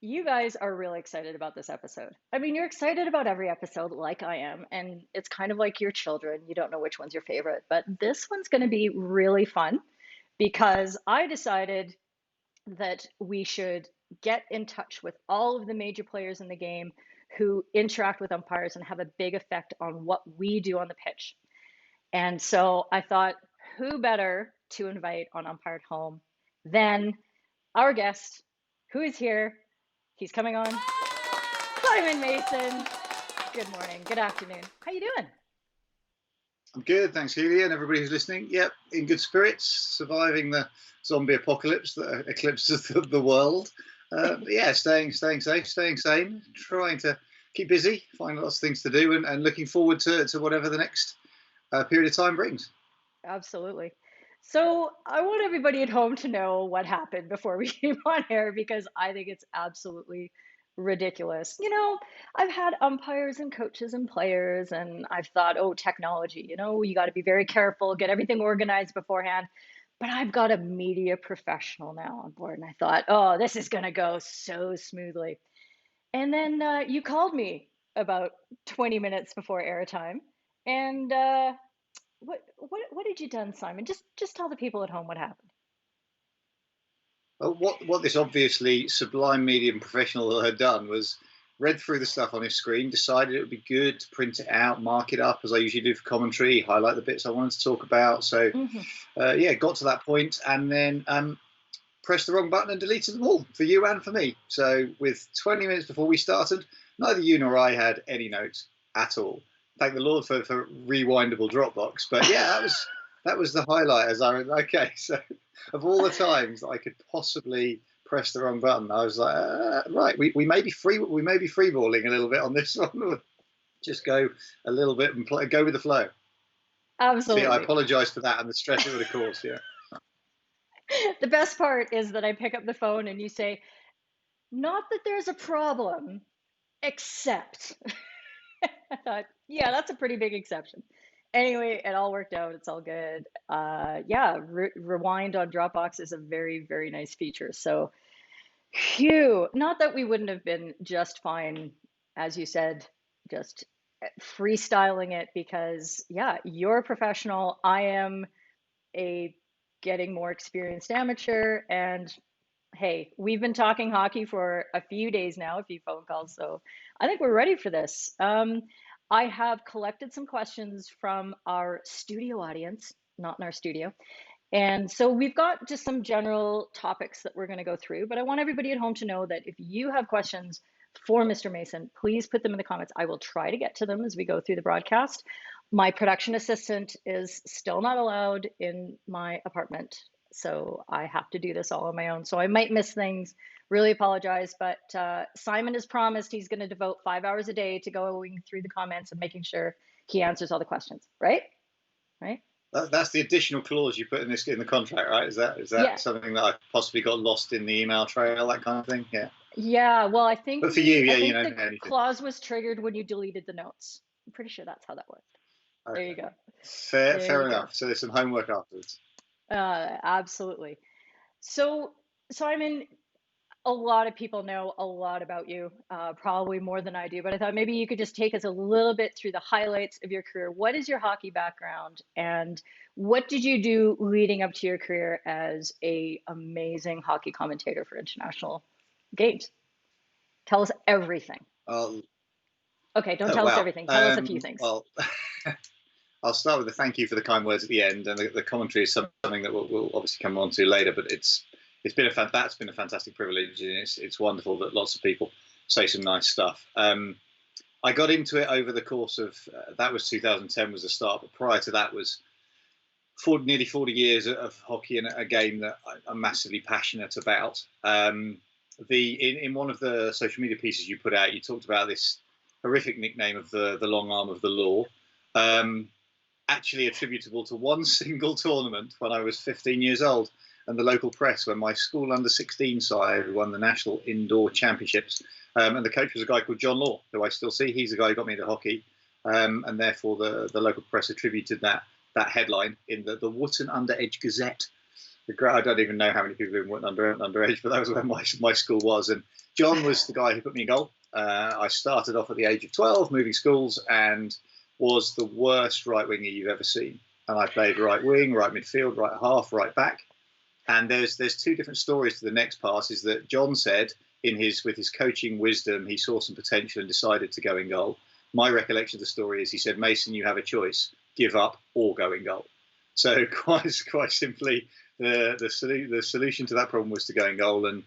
You guys are really excited about this episode. I mean, you're excited about every episode, like I am, and it's kind of like your children. You don't know which one's your favorite, but this one's going to be really fun because I decided that we should get in touch with all of the major players in the game who interact with umpires and have a big effect on what we do on the pitch. And so I thought, who better to invite on Umpire at Home than our guest, who is here. He's coming on. Simon Mason. Good morning. Good afternoon. How you doing? I'm good, thanks, Healy, and everybody who's listening. Yep, in good spirits, surviving the zombie apocalypse that eclipses the world. Yeah, staying safe, staying sane, trying to keep busy, find lots of things to do, and looking forward to whatever the next period of time brings. Absolutely. So I want everybody at home to know what happened before we came on air because I think it's absolutely ridiculous. I've had umpires and coaches and players, and I've thought, oh, technology, you got to be very careful, get everything organized beforehand. But I've got a media professional now on board, and I thought, oh, this is going to go so smoothly. And then you called me about 20 minutes before airtime, and what did you done, Simon? Just tell the people at home what happened. What this obviously sublime medium professional had done was read through the stuff on his screen, decided it would be good to print it out, mark it up as I usually do for commentary, highlight the bits I wanted to talk about. So, yeah, got to that point and then pressed the wrong button and deleted them all for you and for me. So, with 20 minutes before we started, neither you nor I had any notes at all. Thank the Lord for rewindable Dropbox. But yeah, that was the highlight. As I went, okay, so of all the times that I could possibly press the wrong button, I was like, right, we may be freeballing a little bit on this one. Just go a little bit and go with the flow. Absolutely. So yeah, I apologise for that and the stress it would have caused. Yeah. The best part is that I pick up the phone and you say, not that there's a problem, except. I thought, yeah, that's a pretty big exception. Anyway, it all worked out. It's all good. Yeah, rewind on Dropbox is a very, very nice feature. So, phew, not that we wouldn't have been just fine, as you said, just freestyling it because, yeah, you're a professional. I am a getting more experienced amateur. And hey, we've been talking hockey for a few days now, a few phone calls. So I think we're ready for this. I have collected some questions from our studio audience, not in our studio. And so we've got just some general topics that we're going to go through, but I want everybody at home to know that if you have questions for Mr. Mason, please put them in the comments. I will try to get to them as we go through the broadcast. My production assistant is still not allowed in my apartment, so I have to do this all on my own. So I might miss things. Really apologize, but Simon has promised he's going to devote 5 hours a day to going through the comments and making sure he answers all the questions. Right? Right? That's the additional clause you put in the contract, right? Is that Yeah. something that I possibly got lost in the email trail, that kind of thing? Yeah. Yeah, well, I think But for you, yeah, I think the anything. clause was triggered when you deleted the notes. I'm pretty sure that's how that worked. There you Okay. go. Fair There you go. enough. So there's some homework afterwards. Absolutely. So, Simon, a lot of people know a lot about you, probably more than I do, but I thought maybe you could just take us a little bit through the highlights of your career. What is your hockey background, and what did you do leading up to your career as a amazing hockey commentator for international games? Tell us everything. Oh, Okay, don't tell us wow. everything. Tell us a few things. Well, I'll start with the thank you for the kind words at the end, and the commentary is something that we'll obviously come on to later. But that's been a fantastic privilege, and it's wonderful that lots of people say some nice stuff. I got into it over the course of that was 2010 was the start, but prior to that was nearly 40 years of hockey and a game that I'm massively passionate about. In one of the social media pieces you put out, you talked about this horrific nickname of the long arm of the law. Actually attributable to one single tournament when I was 15 years old, and the local press when my school under-16 side won the national indoor championships, and the coach was a guy called John Law, who I still see. He's the guy who got me into hockey, and therefore the local press attributed that headline in the Wootton Under Edge Gazette I don't even know how many people even went underage, but that was where my school was. And John was the guy who put me in goal. I started off at the age of 12, moving schools, and was the worst right winger you've ever seen. And I played right wing, right midfield, right half, right back. And there's two different stories to the next pass. Is that John said with his coaching wisdom, he saw some potential and decided to go in goal. My recollection of the story is he said, Mason, you have a choice: give up or go in goal. So quite simply, the solution to that problem was to go in goal. And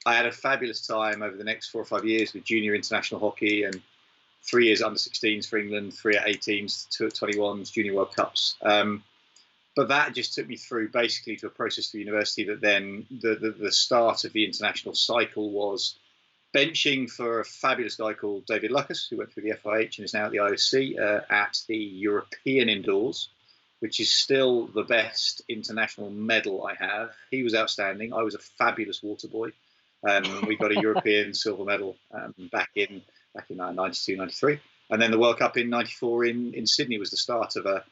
I had a fabulous time over the next 4 or 5 years with junior international hockey, and 3 years under 16s for England, 3 at 18s, 2 at 21s, junior World Cups. But that just took me through basically to a process for university that then the start of the international cycle was benching for a fabulous guy called David Lucas, who went through the FIH and is now at the IOC at the European Indoors, which is still the best international medal I have. He was outstanding. I was a fabulous water boy. We got a European silver medal back in 92, 93. And then the World Cup in 94 in Sydney was the start of a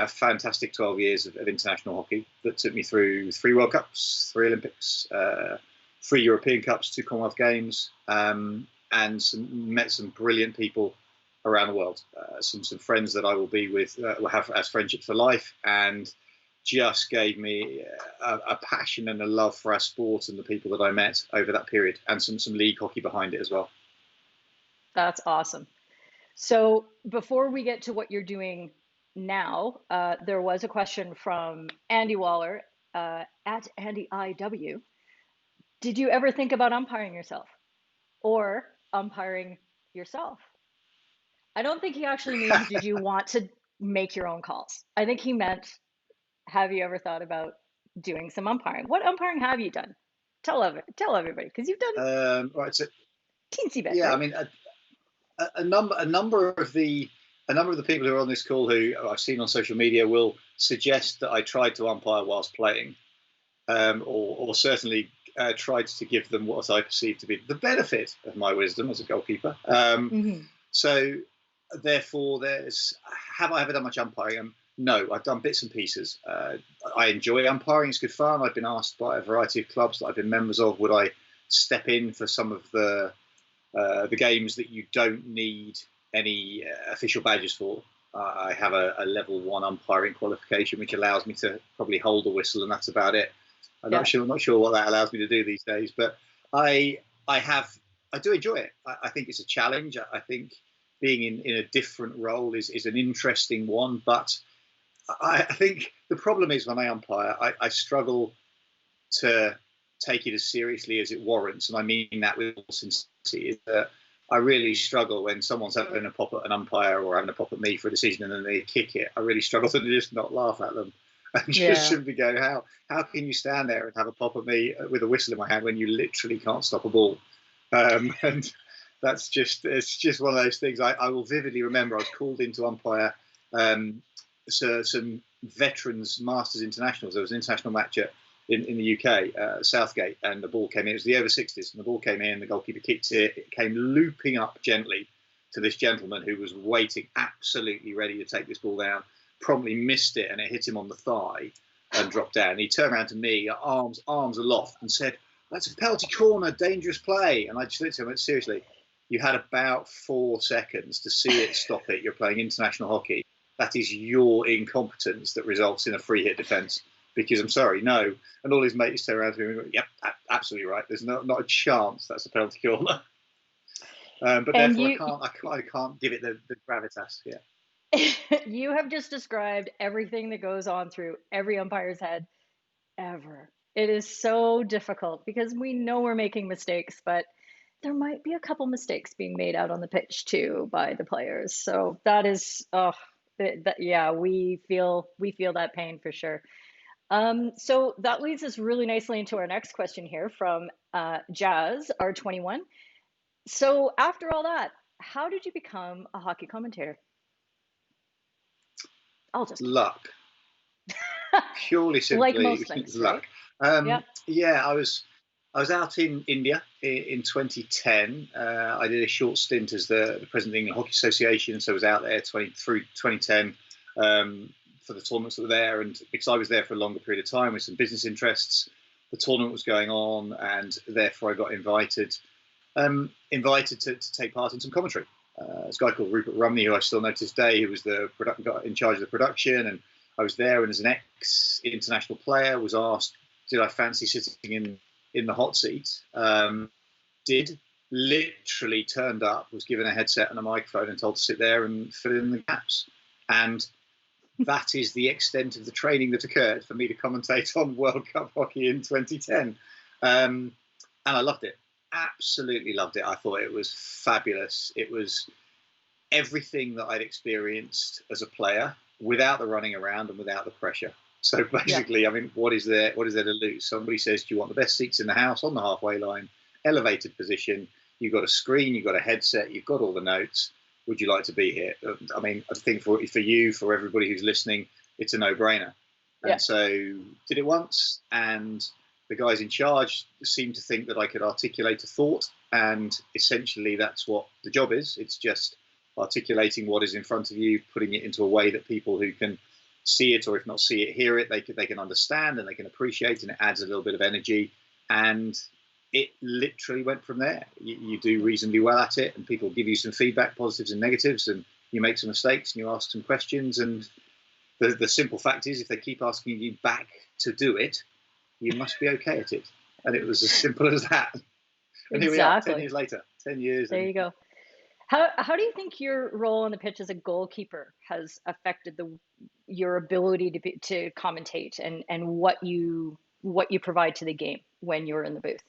fantastic 12 years of international hockey that took me through 3 World Cups, 3 Olympics, 3 European Cups, 2 Commonwealth Games, and met some brilliant people around the world. Some friends that I will be with, will have as friendships for life, and just gave me a passion and a love for our sport and the people that I met over that period, and some league hockey behind it as well. That's awesome. So before we get to what you're doing now, there was a question from Andy Waller at Andy IW. Did you ever think about umpiring yourself or umpiring yourself? I don't think he actually means did you want to make your own calls. I think he meant, have you ever thought about doing some umpiring? What umpiring have you done? Tell everybody, because you've done Right, so teensy bit. yeah, right? I mean, a number of the people who are on this call who I've seen on social media will suggest that I tried to umpire whilst playing, or certainly tried to give them what I perceive to be the benefit of my wisdom as a goalkeeper. So therefore, have I ever done much umpiring? No, I've done bits and pieces. I enjoy umpiring; it's good fun. I've been asked by a variety of clubs that I've been members of, would I step in for some of the games that you don't need any official badges for. I have a level 1 umpiring qualification, which allows me to probably hold a whistle, and that's about it. I'm not sure what that allows me to do these days, but I do enjoy it. I think it's a challenge. I think being in a different role is an interesting one, but I think the problem is when I umpire, I struggle to take it as seriously as it warrants, and I mean that with all sincerity. Is that I really struggle when someone's having a pop at an umpire or having a pop at me for a decision and then they kick it. I really struggle to just not laugh at them and just simply go, how can you stand there and have a pop at me with a whistle in my hand when you literally can't stop a ball? And it's just one of those things. I will vividly remember I was called in to umpire some veterans Masters internationals. There was an international match in the UK, Southgate, and the ball came in. It was the over 60s, and the ball came in, the goalkeeper kicked it. It came looping up gently to this gentleman who was waiting, absolutely ready to take this ball down, promptly missed it, and it hit him on the thigh and dropped down. And he turned around to me, arms aloft, and said, "That's a penalty corner, dangerous play." And I just looked at him and went, "Seriously, you had about 4 seconds to see it, stop it. You're playing international hockey. That is your incompetence that results in a free hit defence. Because I'm sorry, no." And all his mates turn around to me and go, "Yep, absolutely right. There's not a chance that's a penalty corner." But and therefore, I can't give it the gravitas. Yeah. You have just described everything that goes on through every umpire's head ever. It is so difficult because we know we're making mistakes, but there might be a couple mistakes being made out on the pitch too by the players. So that is, yeah, we feel that pain for sure. So that leads us really nicely into our next question here from Jazz R21. So after all that, how did you become a hockey commentator? Luck. Purely simply like most things, luck. Right? Yeah, I was out in India in 2010. I did a short stint as the president of the England Hockey Association, so I was out there through 2010. for the tournaments that were there, and because I was there for a longer period of time with some business interests, the tournament was going on, and therefore I got invited to take part in some commentary. This guy called Rupert Rumney, who I still know to this day, who was got in charge of the production, and I was there, and as an ex-international player, was asked, did I fancy sitting in the hot seat? Literally turned up, was given a headset and a microphone and told to sit there and fill in the gaps. And that is the extent of the training that occurred for me to commentate on World Cup hockey in 2010. And I loved it. Absolutely loved it. I thought it was fabulous. It was everything that I'd experienced as a player without the running around and without the pressure. So basically, I mean, what is there to lose? Somebody says, do you want the best seats in the house on the halfway line, elevated position? You've got a screen, you've got a headset, you've got all the notes. Would you like to be here? I mean, I think for you, for everybody who's listening, it's a no-brainer. And so did it once, and the guys in charge seemed to think that I could articulate a thought, and essentially that's what the job is. It's just articulating what is in front of you, putting it into a way that people who can see it, or if not see it, hear it, they can understand and they can appreciate, and it adds a little bit of energy. And it literally went from there. You do reasonably well at it, and people give you some feedback, positives and negatives, and you make some mistakes and you ask some questions. And the simple fact is, if they keep asking you back to do it, you must be okay at it. And it was as simple as that. And here we are, 10 years later. 10 years. There you go. How do you think your role on the pitch as a goalkeeper has affected your ability to commentate and what you provide to the game when you're in the booth?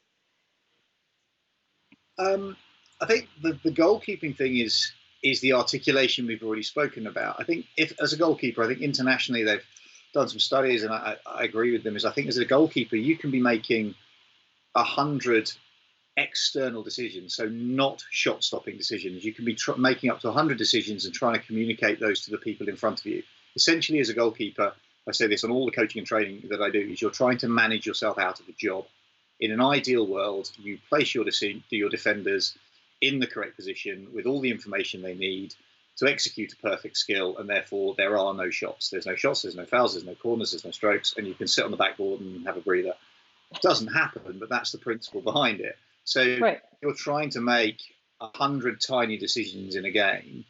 I think the goalkeeping thing is the articulation we've already spoken about. I think as a goalkeeper, I think internationally they've done some studies, and I agree with them, is I think as a goalkeeper, you can be making 100 external decisions, so not shot-stopping decisions. You can be making up to 100 decisions and trying to communicate those to the people in front of you. Essentially, as a goalkeeper, I say this on all the coaching and training that I do, is you're trying to manage yourself out of a job. In an ideal world, you place your defenders in the correct position with all the information they need to execute a perfect skill, and therefore there are no shots. There's no shots, there's no fouls, there's no corners, there's no strokes, and you can sit on the backboard and have a breather. It doesn't happen, but that's the principle behind it. So you're trying to make 100 tiny decisions in a game,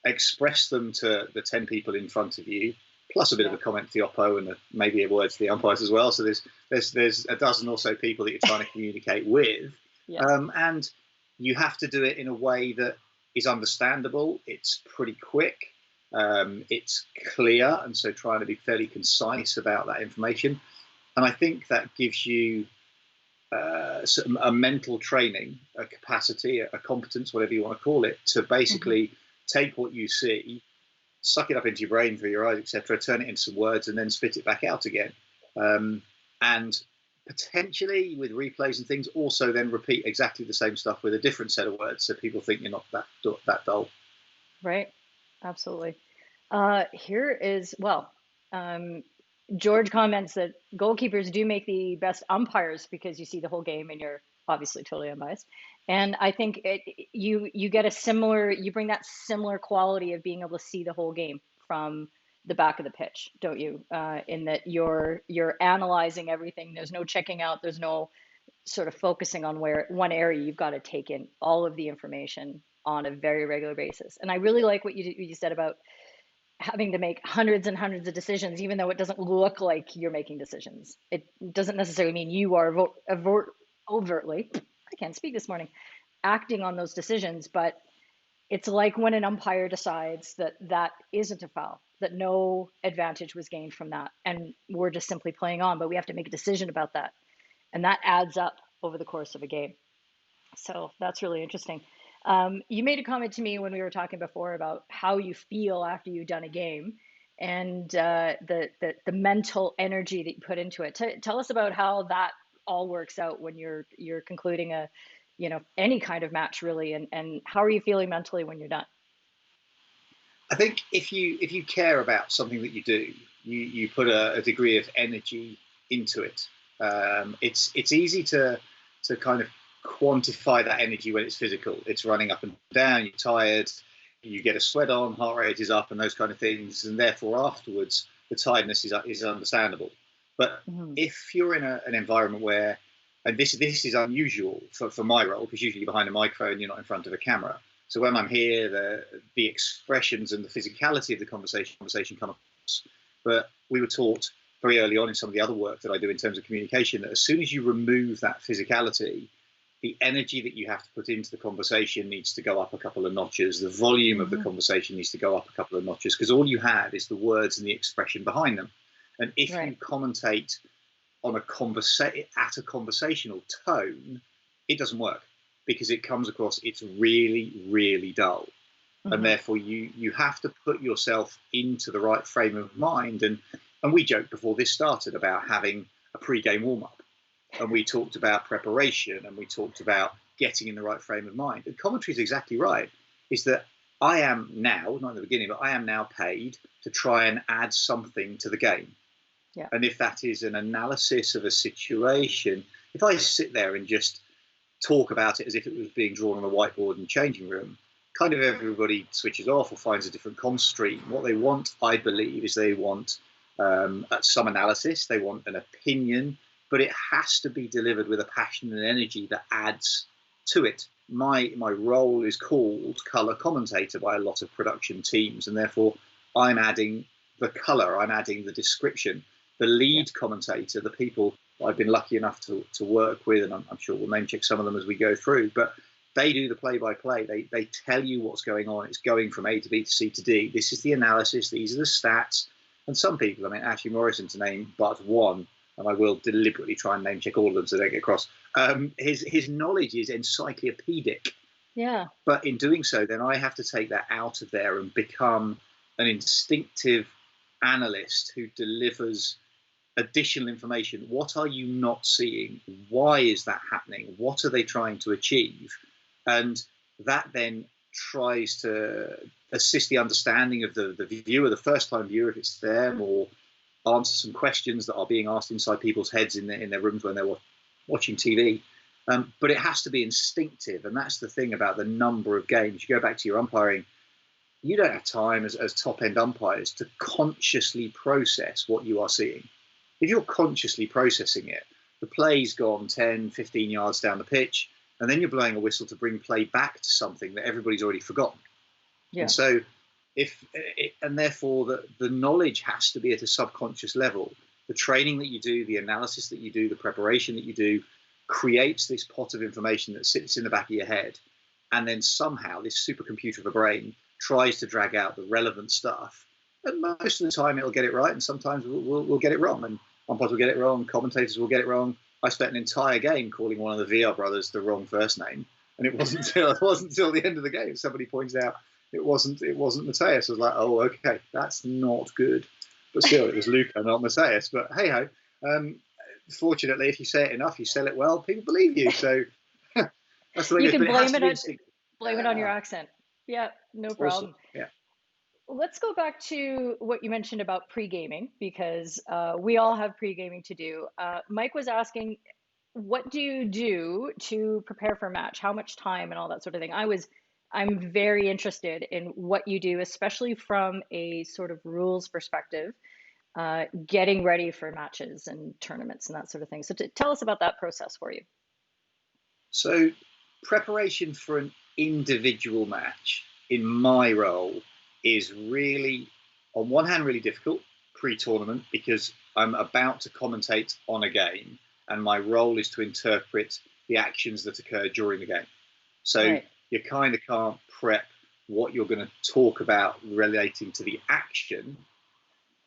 express them to the 10 people in front of you, plus a bit of a comment to the oppo and maybe a word to the umpires as well. So there's a dozen or so people that you're trying to communicate with, and you have to do it in a way that is understandable. It's pretty quick, it's clear, and so trying to be fairly concise about that information. And I think that gives you a mental training, a capacity, a competence, whatever you want to call it, to basically take what you see, suck it up into your brain through your eyes, etc., turn it into some words, and then spit it back out again. And potentially with replays and things, also then repeat exactly the same stuff with a different set of words, so people think you're not that dull. Right, absolutely. Here is, George comments that goalkeepers do make the best umpires because you see the whole game and you're obviously totally unbiased. And I think you bring that similar quality of being able to see the whole game from the back of the pitch, don't you? In that you're analyzing everything. There's no checking out. There's no sort of focusing on one area. You've got to take in all of the information on a very regular basis. And I really like what you said about having to make hundreds and hundreds of decisions, even though it doesn't look like you're making decisions. It doesn't necessarily mean you are overtly, I can't speak this morning, acting on those decisions, but it's like when an umpire decides that isn't a foul, that no advantage was gained from that, and we're just simply playing on, but we have to make a decision about that. And that adds up over the course of a game. So that's really interesting. You made a comment to me when we were talking before about how you feel after you've done a game, and the mental energy that you put into it. Tell us about how that all works out when you're concluding any kind of match, really, and how are you feeling mentally when you're done? I think if you care about something that you do, you put a degree of energy into it. It's easy to kind of quantify that energy when it's physical. It's running up and down, you're tired, you get a sweat on, heart rate is up, and those kind of things. And therefore afterwards, the tiredness is understandable. But Mhm. if you're in an environment where, and this is unusual for my role, because usually behind a microphone, you're not in front of a camera. So when I'm here, the expressions and the physicality of the conversation come across. But we were taught very early on in some of the other work that I do in terms of communication that as soon as you remove that physicality, the energy that you have to put into the conversation needs to go up a couple of notches. The volume of the Mhm. conversation needs to go up a couple of notches, because all you have is the words and the expression behind them. And if Right. you commentate on at a conversational tone, it doesn't work, because it comes across, it's really, really dull. And Mhm. therefore you have to put yourself into the right frame of mind. And we joked before this started about having a pre-game warm-up, and we talked about preparation, and we talked about getting in the right frame of mind. And commentary is exactly right, is that I am now, not in the beginning, but I am now paid to try and add something to the game. Yeah. And if that is an analysis of a situation, if I sit there and just talk about it as if it was being drawn on a whiteboard in the changing room, kind of everybody switches off or finds a different com stream. What they want, I believe, is they want some analysis, they want an opinion, but it has to be delivered with a passion and energy that adds to it. My role is called color commentator by a lot of production teams, and therefore I'm adding the color, I'm adding the description. The Yeah. lead commentator, the people I've been lucky enough to work with, and I'm sure we'll name check some of them as we go through, but they do the play-by-play. They tell you what's going on. It's going from A to B to C to D. This is the analysis. These are the stats. And some people, I mean, Ashley Morrison to name but one, and I will deliberately try and name check all of them so they don't get across. His knowledge is encyclopedic. Yeah. But in doing so, then I have to take that out of there and become an instinctive analyst who delivers additional information. What are you not seeing? Why is that happening? What are they trying to achieve? And that then tries to assist the understanding of the viewer, the first time viewer, if it's them, or answer some questions that are being asked inside people's heads in their rooms when they're watching TV. But it has to be instinctive. And that's the thing about the number of games. You go back to your umpiring, you don't have time as top end umpires to consciously process what you are seeing. If you're consciously processing it, the play's gone 10, 15 yards down the pitch, and then you're blowing a whistle to bring play back to something that everybody's already forgotten. And Yeah. so, and therefore the knowledge has to be at a subconscious level. The training that you do, the analysis that you do, the preparation that you do, creates this pot of information that sits in the back of your head, and then somehow this supercomputer of a brain tries to drag out the relevant stuff. And most of the time it'll get it right, and sometimes we'll get it wrong. And umpires will get it wrong, commentators will get it wrong. I spent an entire game calling one of the VR brothers the wrong first name, and it wasn't until the end of the game somebody points out it wasn't Mateus. I was like, oh, okay, that's not good. But still, it was Luca, not Mateus. But hey ho. Fortunately, if you say it enough, you sell it well, people believe you. So that's the way You it goes. can But it has to be instinctive. blame it on your accent. Yeah, no Also, problem. yeah. Let's go back to what you mentioned about pre-gaming, because we all have pre-gaming to do. Mike was asking, what do you do to prepare for a match? How much time and all that sort of thing? I'm very interested in what you do, especially from a sort of rules perspective, getting ready for matches and tournaments and that sort of thing. So tell us about that process for you. So preparation for an individual match in my role is really, on one hand, really difficult pre-tournament, because I'm about to commentate on a game and my role is to interpret the actions that occur during the game. So Right. you kind of can't prep what you're going to talk about relating to the action.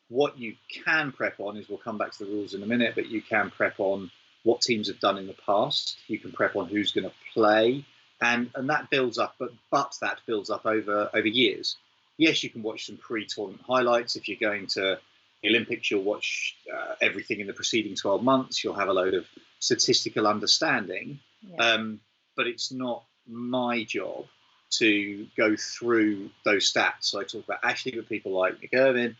What you can prep on is, we'll come back to the rules in a minute, but you can prep on what teams have done in the past. You can prep on who's going to play, and that builds up, but that builds up over years. Yes, you can watch some pre-tournament highlights. If you're going to the Olympics, you'll watch everything in the preceding 12 months. You'll have a load of statistical understanding, Yeah. but it's not my job to go through those stats. So I talk about Ashley, but people like Nick Irvin,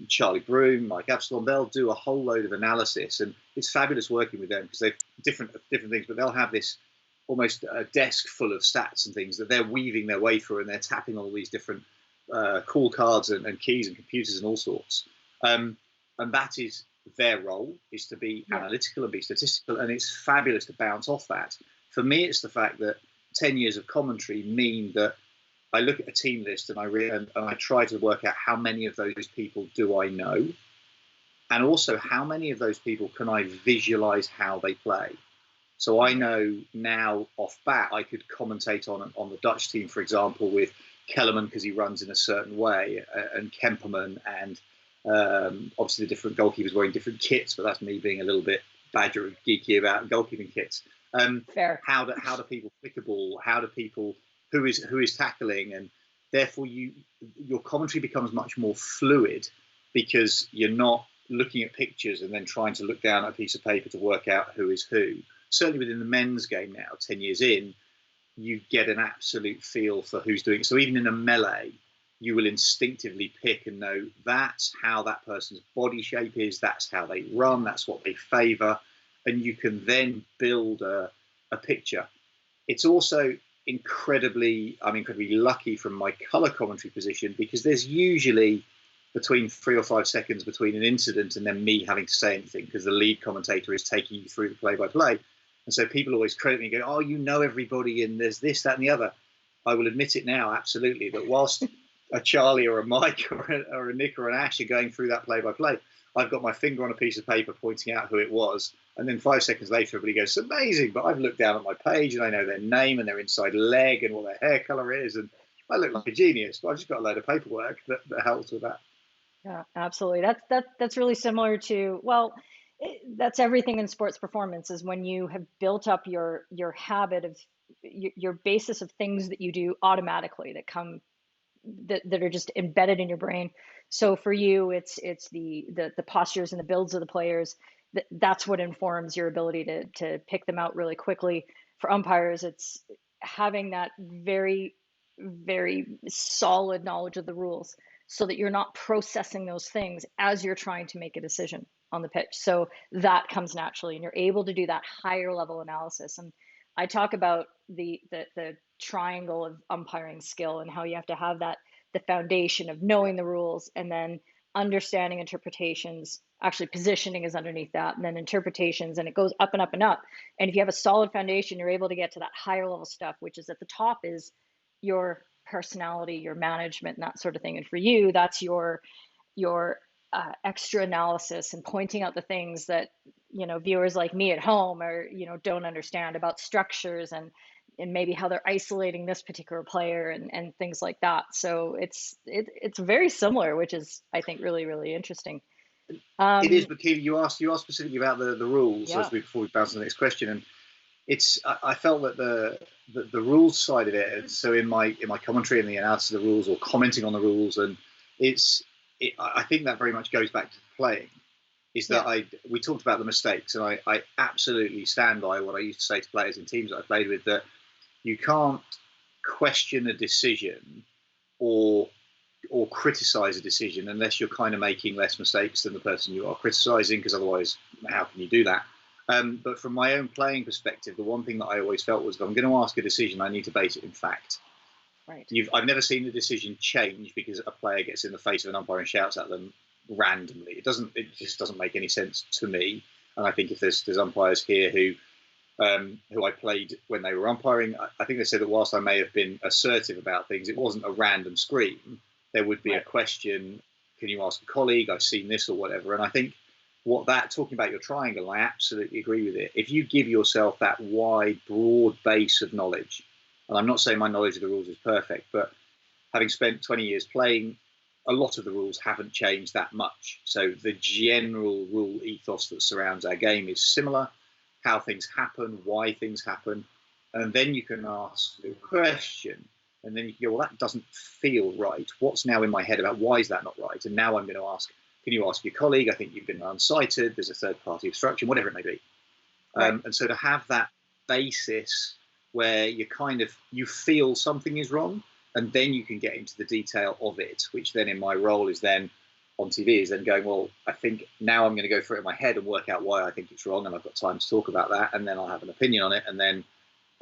Charlie Broom, Mike Absalom, they'll do a whole load of analysis, and it's fabulous working with them because they've different things, but they'll have this almost a desk full of stats and things that they're weaving their way through, and they're tapping all these different call cards and keys and computers and all sorts. And that is their role, is to be analytical and be statistical, and it's fabulous to bounce off that. For me, it's the fact that 10 years of commentary mean that I look at a team list and I try to work out how many of those people do I know, and also how many of those people can I visualize how they play. So I know now off bat I could commentate on the Dutch team, for example, with Kellerman because he runs in a certain way, and Kemperman, and obviously the different goalkeepers wearing different kits, but that's me being a little bit badger geeky about goalkeeping kits. Fair. How do people flick a ball? How do people who is tackling? And therefore your commentary becomes much more fluid because you're not looking at pictures and then trying to look down at a piece of paper to work out who is who. Certainly within the men's game now, 10 years in, you get an absolute feel for who's doing it. So even in a melee, you will instinctively pick and know that's how that person's body shape is, that's how they run, that's what they favour, and you can then build a picture. It's also incredibly lucky from my colour commentary position, because there's usually between 3 or 5 seconds between an incident and then me having to say anything, because the lead commentator is taking you through the play-by-play. And so people always credit me and go, oh, you know everybody, and there's this, that, and the other. I will admit it now, absolutely, that whilst a Charlie or a Mike or a Nick or an Ash are going through that play-by-play, I've got my finger on a piece of paper pointing out who it was. And then 5 seconds later, everybody goes, it's amazing, but I've looked down at my page and I know their name and their inside leg and what their hair colour is. And I look like a genius, but I've just got a load of paperwork that helps with that. Yeah, absolutely. That's really similar to, well, that's everything in sports performance, is when you have built up your habit of your basis of things that you do automatically that are just embedded in your brain. So for you, it's the postures and the builds of the players. That's what informs your ability to pick them out really quickly. For umpires, it's having that very, very solid knowledge of the rules, so that you're not processing those things as you're trying to make a decision on the pitch. So that comes naturally, and you're able to do that higher level analysis. And I talk about the triangle of umpiring skill, and how you have to have the foundation of knowing the rules, and then understanding interpretations. Actually, positioning is underneath that, and then interpretations, and it goes up and up and up. And if you have a solid foundation, you're able to get to that higher level stuff, which is at the top is your personality, your management, and that sort of thing. And for you, that's your extra analysis and pointing out the things that viewers like me at home are don't understand about structures, and maybe how they're isolating this particular player, and things like that. So it's very similar, which is, I think, really, really interesting. It is, but Keith, you asked specifically about the rules, Yeah. before we bounce to the next question, and I felt that the rules side of it. So in my commentary and the analysis of the rules, or commenting on the rules, and I think that very much goes back to playing. Is that we talked about the mistakes, and I absolutely stand by what I used to say to players in teams that I played with, that you can't question a decision or criticize a decision unless you're kind of making less mistakes than the person you are criticizing, because otherwise, how can you do that? But from my own playing perspective, the one thing that I always felt was, if I'm going to ask a decision, I need to base it in fact. Right. I've never seen the decision change because a player gets in the face of an umpire and shouts at them randomly. It just doesn't make any sense to me. And I think if there's umpires here who I played when they were umpiring, I think they said that whilst I may have been assertive about things, it wasn't a random scream. There would be a question, can you ask a colleague, I've seen this, or whatever. And I think talking about your triangle, I absolutely agree with it. If you give yourself that wide, broad base of knowledge, and I'm not saying my knowledge of the rules is perfect, but having spent 20 years playing, a lot of the rules haven't changed that much. So the general rule ethos that surrounds our game is similar, how things happen, why things happen, and then you can ask the question, and then you can go, well, that doesn't feel right. What's now in my head about why is that not right? And now I'm going to ask, can you ask your colleague? I think you've been unsighted. There's a third-party obstruction, whatever it may be. Right. And so to have that basis where you feel something is wrong, and then you can get into the detail of it, which then in my role is then on TV is then going, well, I think now I'm going to go through it in my head and work out why I think it's wrong, and I've got time to talk about that, and then I'll have an opinion on it, and then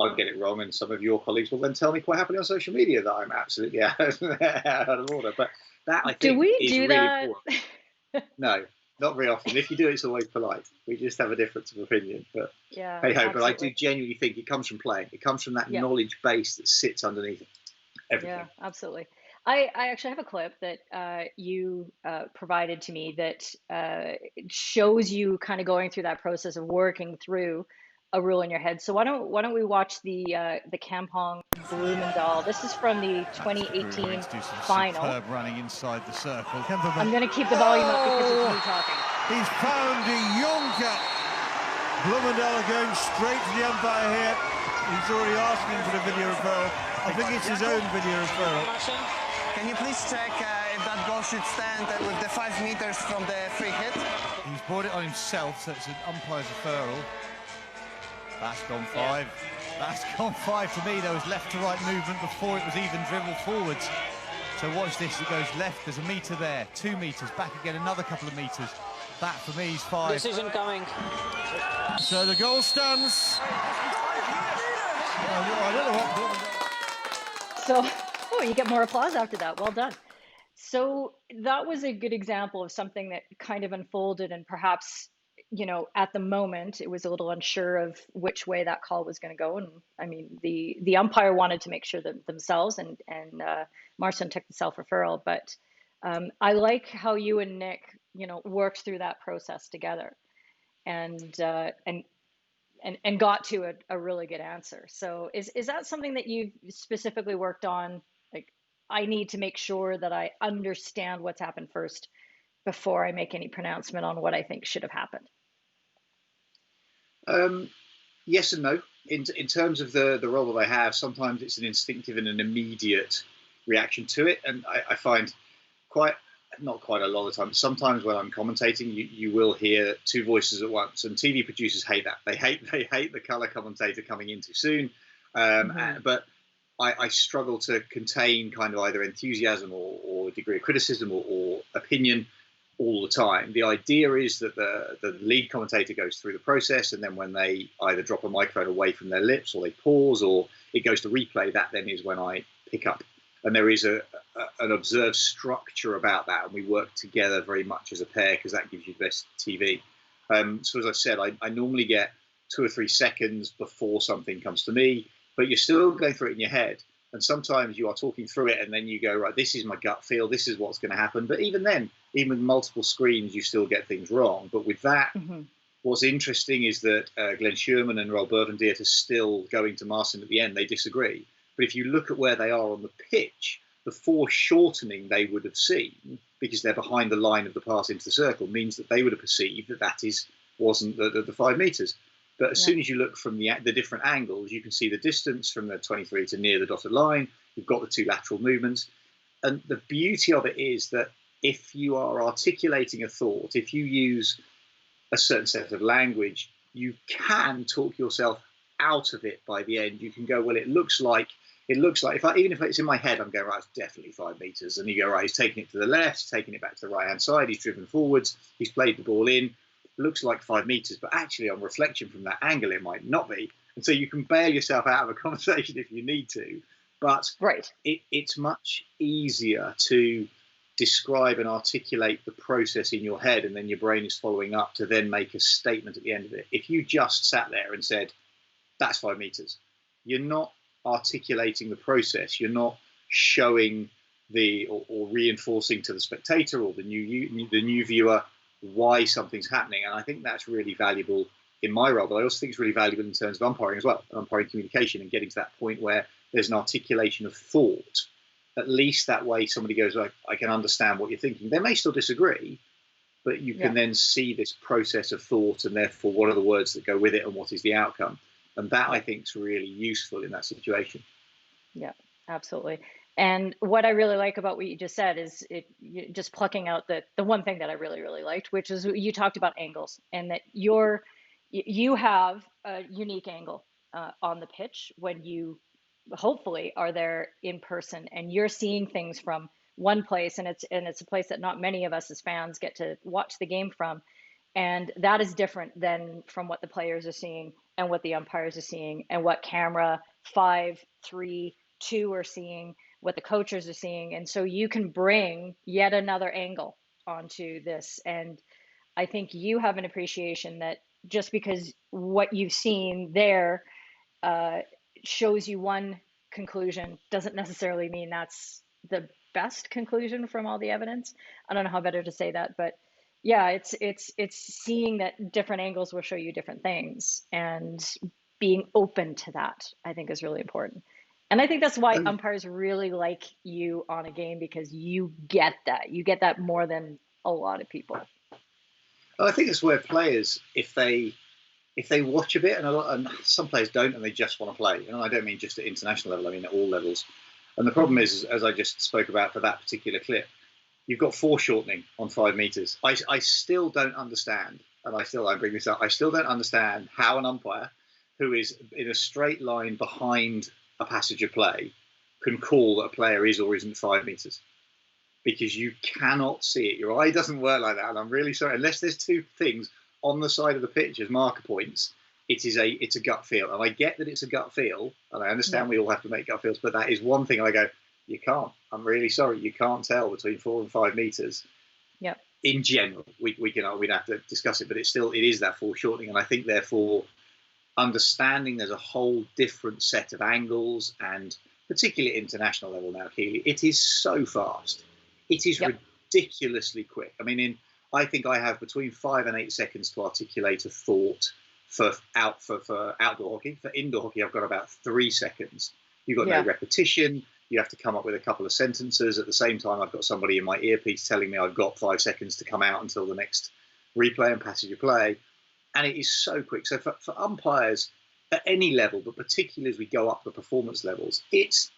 I'll get it wrong, and some of your colleagues will then tell me quite happily on social media that I'm absolutely out of order. But that, I think, is really important. No, not very often. If you do, it's always polite. We just have a difference of opinion. But Yeah, hey ho, but I do absolutely. genuinely think it comes from playing. It comes from that Yeah. knowledge base that sits underneath Yeah, everything. absolutely. I actually have a clip that you provided to me that it shows you kind of going through that process of working through a rule in your head. So why don't we watch the Kampong Bloemendaal? This is from the That's a crew having 2018 to do some final. superb running inside the circle. I'm going to keep the volume up because it's me talking. He's found the Jonker. Bloemendaal are going straight to the umpire here. He's already asking for the video referral. I think it's his own video referral. Can you please check if that goal should stand with the 5 meters from the free hit? He's brought it on himself, so it's an umpire's referral. That's gone 5. That's gone 5 to me. There was left to right movement before it was even dribbled forwards. So watch this, it goes left, there's a metre there, 2 metres, back again another couple of metres. That for me is 5. Decision coming. So the goal stands. I don't know what. So, oh, you get more applause after that. Well done. So that was a good example of something that kind of unfolded, and perhaps, at the moment, it was a little unsure of which way that call was going to go. And I mean, the umpire wanted to make sure that themselves, and Marcin took the self referral. But I like how you and Nick, worked through that process together, and got to a really good answer. So is that something that you've specifically worked on? Like, I need to make sure that I understand what's happened first before I make any pronouncement on what I think should have happened. Yes and no. In terms of the role that I have, sometimes it's an instinctive and an immediate reaction to it, and I find not quite a lot of the time, but sometimes when I'm commentating, you will hear 2 voices at once, and TV producers hate that. They hate the colour commentator coming in too soon. But I struggle to contain kind of either enthusiasm or degree of criticism or opinion all the time. The idea is that the lead commentator goes through the process, and then when they either drop a microphone away from their lips or they pause or it goes to replay, that then is when I pick up. And there is an observed structure about that, and we work together very much as a pair because that gives you the best TV. So as I said, I normally get 2 or 3 seconds before something comes to me, but you're still going through it in your head. And sometimes you are talking through it and then you go, right, this is my gut feel, this is what's going to happen. But even then, even with multiple screens, you still get things wrong. But with that, what's interesting is that Glenn Schuurman and Roel Burvendiert are still going to Marcin at the end. They disagree. But if you look at where they are on the pitch, the foreshortening they would have seen, because they're behind the line of the pass into the circle, means that they would have perceived that wasn't the 5 meters. But as soon as you look from the different angles, you can see the distance from the 23 to near the dotted line. You've got the 2 lateral movements. And the beauty of it is that if you are articulating a thought, if you use a certain set of language, you can talk yourself out of it by the end. You can go, well, it looks like even if it's in my head, I'm going, right, it's definitely 5 meters. And you go, right, he's taking it to the left, he's taking it back to the right-hand side, he's driven forwards, he's played the ball in. Looks like 5 meters, but actually on reflection from that angle, it might not be. And so you can bail yourself out of a conversation if you need to. But it's much easier to describe and articulate the process in your head, and then your brain is following up to then make a statement at the end of it. If you just sat there and said, that's 5 meters, you're not articulating the process. You're not showing or reinforcing to the spectator or the new viewer why something's happening. And I think that's really valuable in my role, but I also think it's really valuable in terms of umpiring as well, umpiring communication, and getting to that point where there's an articulation of thought. At least that way somebody goes, I can understand what you're thinking. They may still disagree, but you can then see this process of thought, and therefore what are the words that go with it and what is the outcome. And that, I think, is really useful in that situation. Yeah, absolutely. And what I really like about what you just said is just plucking out the one thing that I really, really liked, which is you talked about angles, and that you have a unique angle on the pitch when you hopefully are there in person, and you're seeing things from one place, and it's a place that not many of us as fans get to watch the game from. And that is different than from what the players are seeing and what the umpires are seeing and what camera 5, 3, 2 are seeing, what the coaches are seeing. And so you can bring yet another angle onto this. And I think you have an appreciation that just because what you've seen there shows you one conclusion doesn't necessarily mean that's the best conclusion from all the evidence. I don't know how better to say that, but yeah, it's seeing that different angles will show you different things, and being open to that, I think, is really important. And I think that's why And umpires really like you on a game, because you get that. You get that more than a lot of people. I think it's where players, if they watch a bit, and some players don't, and they just want to play. I don't mean just at international level. I mean at all levels. And the problem is, as I just spoke about for that particular clip, you've got foreshortening on 5 meters. I still don't understand, and I bring this up. I still don't understand how an umpire who is in a straight line behind a passage of play can call that a player is or isn't 5 meters, because you cannot see it. Your eye doesn't work like that, and I'm really sorry. Unless there's 2 things on the side of the pitch as marker points, it's a gut feel. And I get that it's a gut feel, and I understand we all have to make gut feels, but that is one thing I go, you can't. I'm really sorry, you can't tell between 4 and 5 meters. Yep. In general, we'd have to discuss it, but it is that foreshortening, and I think therefore understanding there's a whole different set of angles, and particularly at international level now, Keely, it is so fast. It is ridiculously quick. I mean, I think I have between 5 and 8 seconds to articulate a thought for outdoor hockey. For indoor hockey, I've got about 3 seconds. You've got no repetition. You have to come up with a couple of sentences. At the same time, I've got somebody in my earpiece telling me I've got 5 seconds to come out until the next replay and passage of play. And it is so quick. So for umpires at any level, but particularly as we go up the performance levels, it's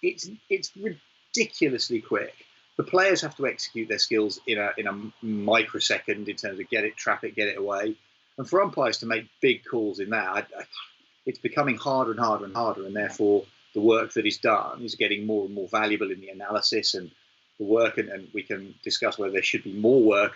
ridiculously quick. The players have to execute their skills in a microsecond in terms of get it, trap it, get it away. And for umpires to make big calls in that, it's becoming harder and harder and harder. And therefore, the work that is done is getting more and more valuable in the analysis and the work. And we can discuss whether there should be more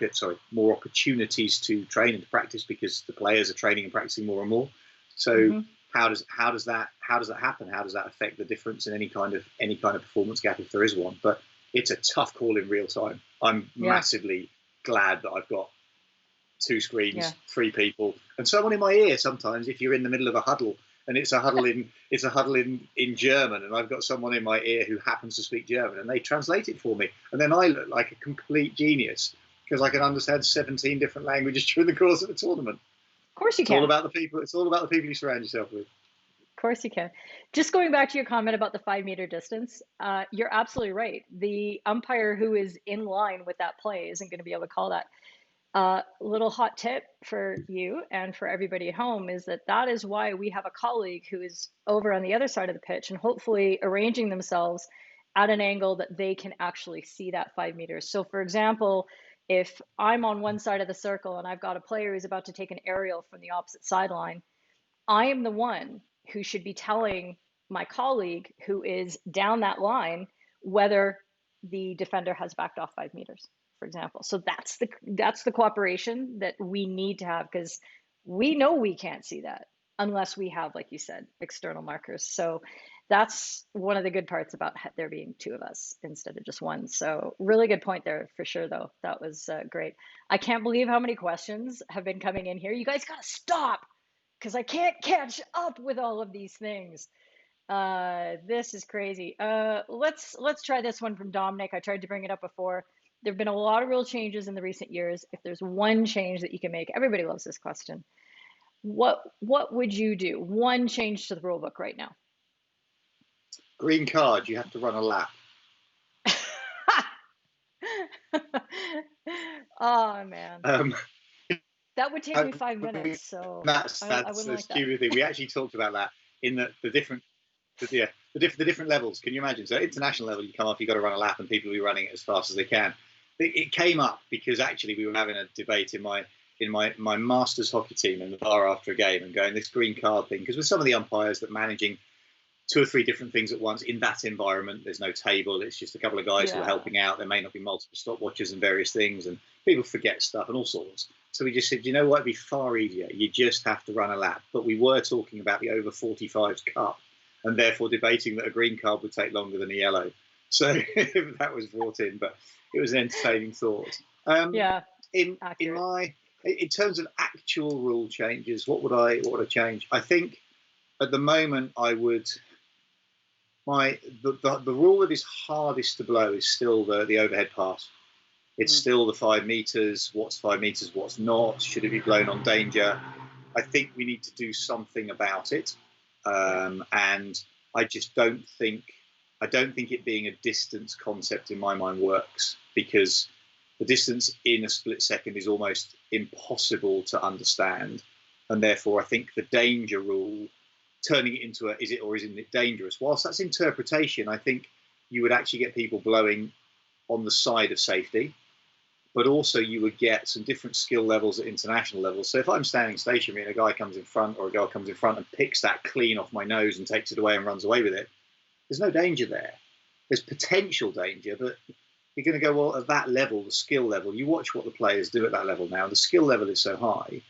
opportunities to train and to practice, because the players are training and practicing more and more. So how does that happen? How does that affect the difference in any kind of performance gap, if there is one? But it's a tough call in real time. I'm massively glad that I've got 2 screens, 3 people, and someone in my ear. Sometimes, if you're in the middle of a huddle and it's a huddle in German, and I've got someone in my ear who happens to speak German, and they translate it for me, and then I look like a complete genius because I can understand 17 different languages during the course of a tournament. Of course you can. It's all about the people. It's all about the people you surround yourself with. Of course you can. Just going back to your comment about the 5 meter distance, you're absolutely right. The umpire who is in line with that play isn't going to be able to call that. Little hot tip for you and for everybody at home is that is why we have a colleague who is over on the other side of the pitch and hopefully arranging themselves at an angle that they can actually see that 5 meters. So for example, if I'm on one side of the circle and I've got a player who's about to take an aerial from the opposite sideline, I am the one who should be telling my colleague who is down that line whether the defender has backed off 5 meters, for example. So that's the cooperation that we need to have, because we know we can't see that unless we have, like you said, external markers. So that's one of the good parts about there being 2 of us instead of just 1. So really good point there for sure, though. That was great. I can't believe how many questions have been coming in here. You guys got to stop, because I can't catch up with all of these things. This is crazy. Let's try this one from Dominic. I tried to bring it up before. There have been a lot of rule changes in the recent years. If there's one change that you can make, everybody loves this question. What would you do? One change to the rule book right now. Green card, you have to run a lap. Oh man. That would take me 5 minutes. So that's I a wouldn't stupid thing. We actually talked about that in the different levels. Can you imagine? So international level, you come off, you got to run a lap, and people will be running it as fast as they can. It came up because actually we were having a debate in my master's hockey team in the bar after a game, and going this green card thing, because with some of the umpires that managing 2 or 3 different things at once in that environment, there's no table, it's just a couple of guys who are helping out. There may not be multiple stopwatches and various things, and people forget stuff and all sorts. So we just said, you know what, it'd be far easier. You just have to run a lap. But we were talking about the over 45s cup, and therefore debating that a green card would take longer than a yellow. So that was brought in, but it was an entertaining thought. Yeah, In accurate. in terms of actual rule changes, what would I change? I think at the moment I would the rule that is hardest to blow is still the overhead pass. It's still the 5 meters. What's 5 meters? What's not? Should it be blown on danger? I think we need to do something about it, and I just don't think it being a distance concept in my mind works, because the distance in a split second is almost impossible to understand, and therefore I think the danger rule, turning it into is it or isn't it dangerous, whilst that's interpretation, I think you would actually get people blowing on the side of safety, but also you would get some different skill levels at international levels. So if I'm standing stationary and a guy comes in front or a girl comes in front and picks that clean off my nose and takes it away and runs away with it, there's no danger there. There's potential danger, but you're going to go, well, at that level, the skill level, you watch what the players do at that level now, the skill level is so high.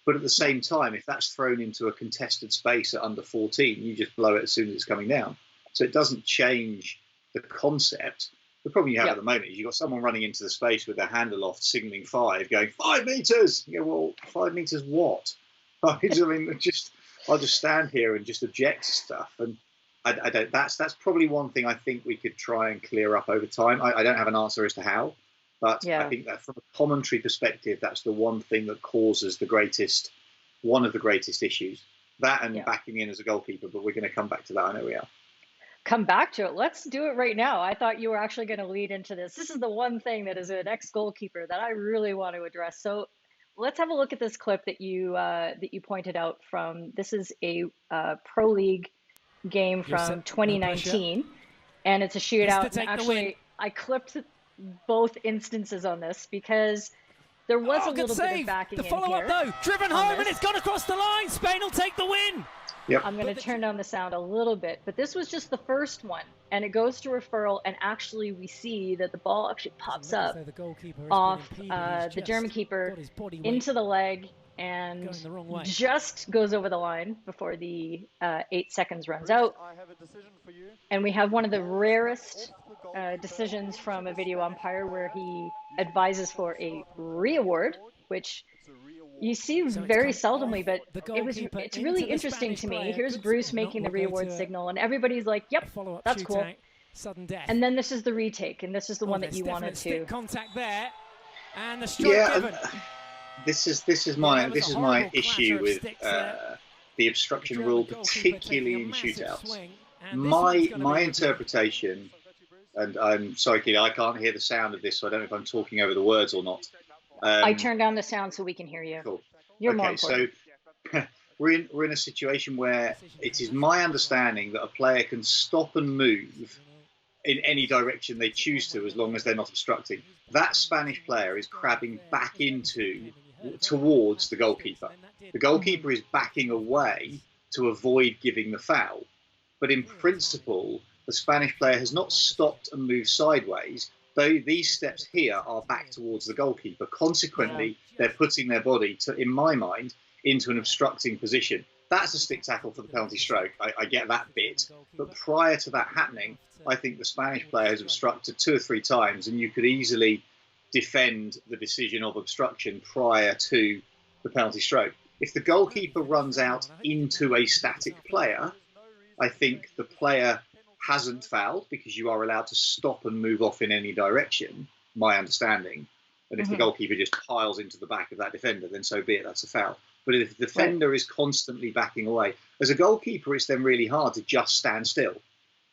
But at the same time, if that's thrown into a contested space at under 14, you just blow it as soon as it's coming down. So it doesn't change the concept. The problem you have at the moment is you've got someone running into the space with their hand aloft, signaling 5, going 5 meters. You go, well, 5 meters what? I mean, I'll just stand here and just object to stuff. And I don't. That's probably one thing I think we could try and clear up over time. I don't have an answer as to how, but I think that from a commentary perspective, that's the one thing that causes one of the greatest issues. That and backing in as a goalkeeper. But we're going to come back to that. I know we are. Come back to it. Let's do it right now. I thought you were actually going to lead into this. This is the one thing that is an ex-goalkeeper that I really want to address. So let's have a look at this clip that you pointed out from. This is a pro league game from 2019, and it's a shootout. And actually, I clipped both instances on this because there was a little bit of backing in here. The follow-up though, driven home, and it's gone across the line. Spain will take the win. Yep. I'm going to turn down the sound a little bit, but this was just the first one, and it goes to referral, and actually we see that the ball actually pops up off the German keeper into the leg and just goes over the line before the 8 seconds runs out. And we have one of the rarest decisions from a video umpire where he advises for a re-award, which you see very seldomly, but it's really interesting to me. Here's Bruce making the re-award signal, and everybody's like, yep, that's cool. And then this is the retake, and this is the one that you wanted to. Contact there, and the strike given. This is my issue with the obstruction rule, particularly in shootouts. My interpretation, and I'm sorry, Keely, I can't hear the sound of this, so I don't know if I'm talking over the words or not. I turned down the sound so we can hear you. Cool. You're more important. So we're in a situation where it is my understanding that a player can stop and move in any direction they choose to, as long as they're not obstructing. That Spanish player is crabbing back towards the goalkeeper. The goalkeeper is backing away to avoid giving the foul. But in principle, the Spanish player has not stopped and moved sideways. Though these steps here are back towards the goalkeeper. Consequently, they're putting their body, in my mind, into an obstructing position. That's a stick tackle for the penalty stroke. I get that bit. But prior to that happening, I think the Spanish player has obstructed 2 or 3 times, and you could easily defend the decision of obstruction prior to the penalty stroke. If the goalkeeper runs out into a static player, I think the player hasn't fouled, because you are allowed to stop and move off in any direction, my understanding. And if the goalkeeper just piles into the back of that defender, then so be it, that's a foul. But if the defender is constantly backing away, as a goalkeeper, it's then really hard to just stand still,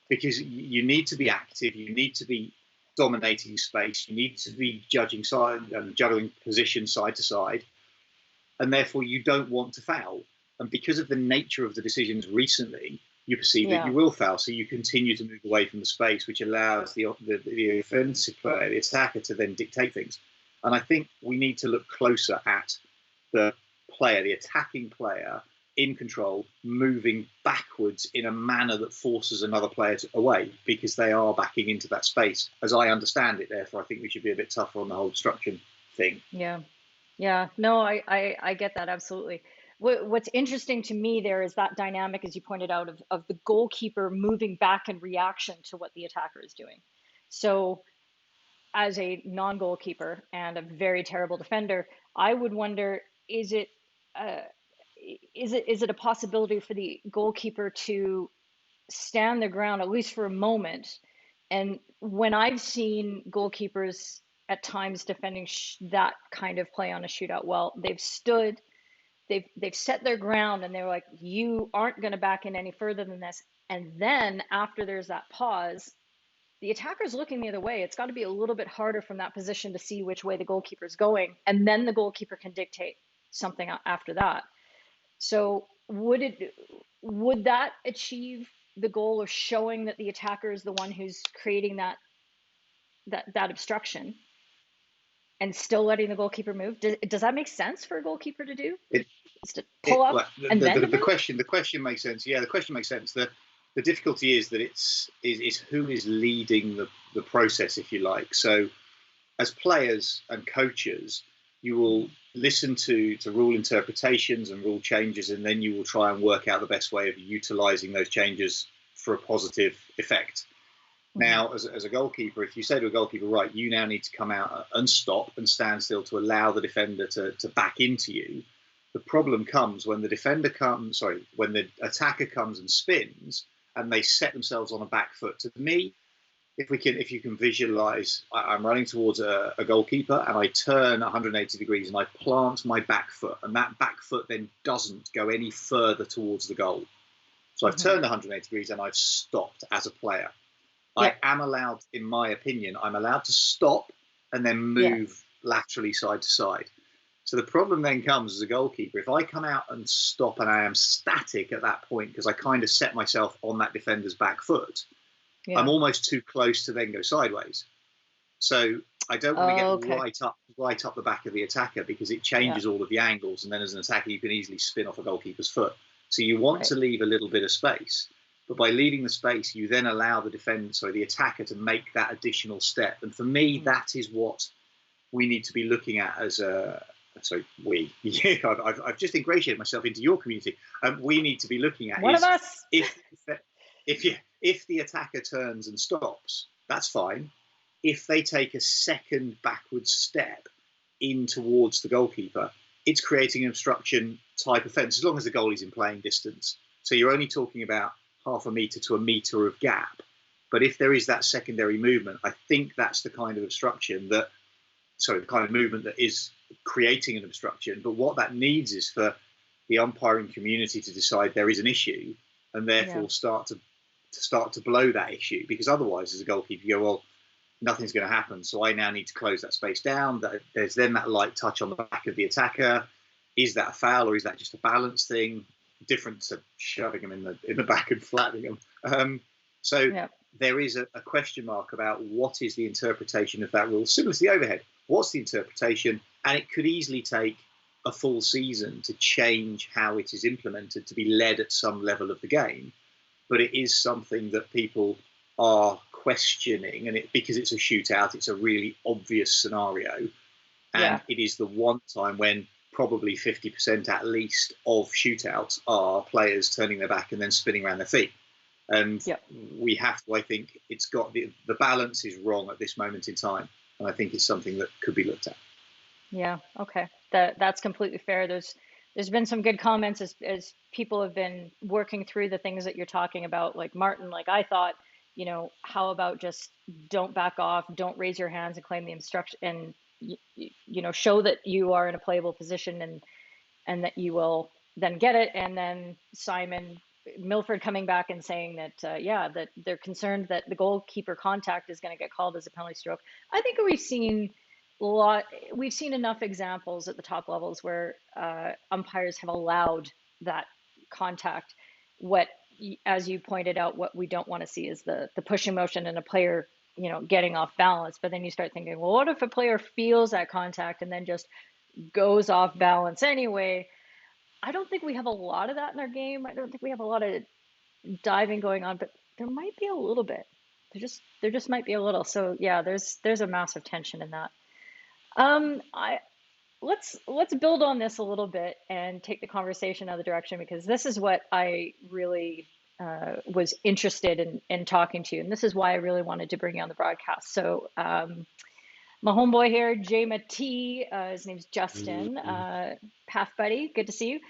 because you need to be active, you need to be dominating space, you need to be judging side and juggling position side to side, and therefore you don't want to foul. And because of the nature of the decisions recently, you perceive that you will foul, so you continue to move away from the space, which allows the offensive player, the attacker, to then dictate things. And I think we need to look closer at the player, the attacking player, in control, moving backwards in a manner that forces another player away, because they are backing into that space, as I understand it. Therefore, I think we should be a bit tougher on the whole obstruction thing. Yeah. No, I get that, absolutely. What's interesting to me there is that dynamic, as you pointed out, of the goalkeeper moving back in reaction to what the attacker is doing. So as a non-goalkeeper and a very terrible defender, I would wonder, uh, is it a possibility for the goalkeeper to stand their ground at least for a moment? And when I've seen goalkeepers at times defending that kind of play on a shootout, well, they've stood, they've set their ground, and they're like, you aren't going to back in any further than this. And then after there's that pause, the attacker's looking the other way. It's got to be a little bit harder from that position to see which way the goalkeeper's going, and then the goalkeeper can dictate something after that. So would that achieve the goal of showing that the attacker is the one who's creating that obstruction, and still letting the goalkeeper move? Does that make sense for a goalkeeper to do? Is to pull up well, and then the question makes sense. Yeah, the question makes sense. The difficulty is that is who is leading the process, if you like. So as players and coaches, you will listen to rule interpretations and rule changes, and then you will try and work out the best way of utilizing those changes for a positive effect. Now, as a goalkeeper, if you say to a goalkeeper, right, you now need to come out and stop and stand still to allow the defender to back into you, the problem comes when when the attacker comes and spins and they set themselves on a back foot. To me, if you can visualize, I'm running towards a goalkeeper and I turn 180 degrees and I plant my back foot, and that back foot then doesn't go any further towards the goal. So I've turned 180 degrees and I've stopped as a player. I am allowed, in my opinion, I'm allowed to stop and then move laterally side to side. So the problem then comes as a goalkeeper, if I come out and stop and I am static at that point because I kind of set myself on that defender's back foot, I'm almost too close to then go sideways. So I don't want to get right up the back of the attacker, because it changes all of the angles, and then as an attacker you can easily spin off a goalkeeper's foot. So you want to leave a little bit of space. But by leaving the space, you then allow the attacker to make that additional step. And for me, that is what we need to be looking at as a. Sorry, we. I've just ingratiated myself into your community. We need to be looking at one of us. If the attacker turns and stops, that's fine. If they take a second backward step in towards the goalkeeper, it's creating an obstruction type offence, as long as the goalie's in playing distance. So you're only talking about half a metre to a metre of gap. But if there is that secondary movement, I think that's the kind of the kind of movement that is creating an obstruction. But what that needs is for the umpiring community to decide there is an issue, and therefore start to blow that issue. Because otherwise, as a goalkeeper, you go, well, nothing's going to happen. So I now need to close that space down. There's then that light touch on the back of the attacker. Is that a foul, or is that just a balance thing? Different to shoving them in the back and flattening them. There is a question mark about what is the interpretation of that rule. Similar to the overhead, what's the interpretation? And it could easily take a full season to change how it is implemented to be led at some level of the game. But it is something that people are questioning, and because it's a shootout, it's a really obvious scenario, and it is the one time when probably 50% at least of shootouts are players turning their back and then spinning around their feet. And we have to, I think it's got the balance is wrong at this moment in time. And I think it's something that could be looked at. Yeah. Okay. That's completely fair. There's been some good comments as people have been working through the things that you're talking about, like Martin, like I thought, how about just don't back off, don't raise your hands and claim the obstruction, and show that you are in a playable position and that you will then get it. And then Simon Milford coming back and saying that that they're concerned that the goalkeeper contact is going to get called as a penalty stroke. I think we've seen enough examples at the top levels where umpires have allowed that contact. What, as you pointed out, what we don't want to see is the pushing motion and a player getting off balance. But then you start thinking, well, what if a player feels that contact and then just goes off balance anyway? I don't think we have a lot of that in our game. I don't think we have a lot of diving going on, but there might be a little bit. There just might be a little. So yeah, there's a massive tension in that. Let's build on this a little bit and take the conversation other direction, because this is what I really was interested in talking to you, and this is why I really wanted to bring you on the broadcast. So My homeboy here, Jama T, his name's Justin, Path Buddy, good to see you.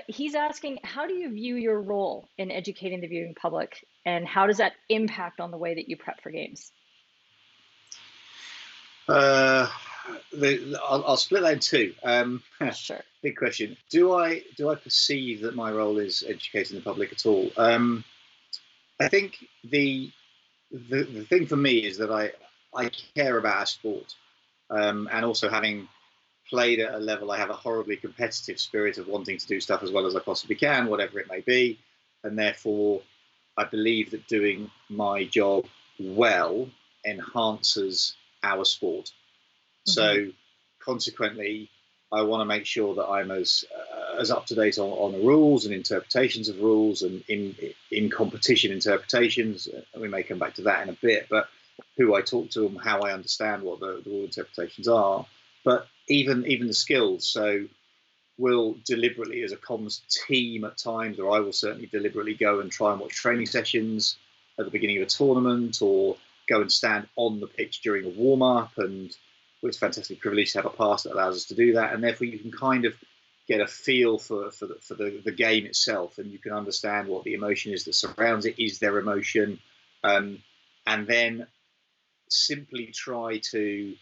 He's asking, how do you view your role in educating the viewing public, and how does that impact on the way that you prep for games? I'll split that in two. Sure. Big question. Do I perceive that my role is educating the public at all? I think the thing for me is that I care about our sport, and also having played at a level, I have a horribly competitive spirit of wanting to do stuff as well as I possibly can, whatever it may be, and therefore I believe that doing my job well enhances our sport. So consequently, I want to make sure that I'm as up to date on the rules and interpretations of rules, and in competition interpretations. We may come back to that in a bit, but who I talk to and how I understand what the rule interpretations are. But even the skills. So we'll deliberately, as a comms team at times, or I will certainly deliberately go and try and watch training sessions at the beginning of a tournament, or go and stand on the pitch during a warm-up, and it's a fantastic privilege to have a pass that allows us to do that, and therefore you can kind of get a feel for the game itself, and you can understand what the emotion is that surrounds it. Is there emotion? And then simply try to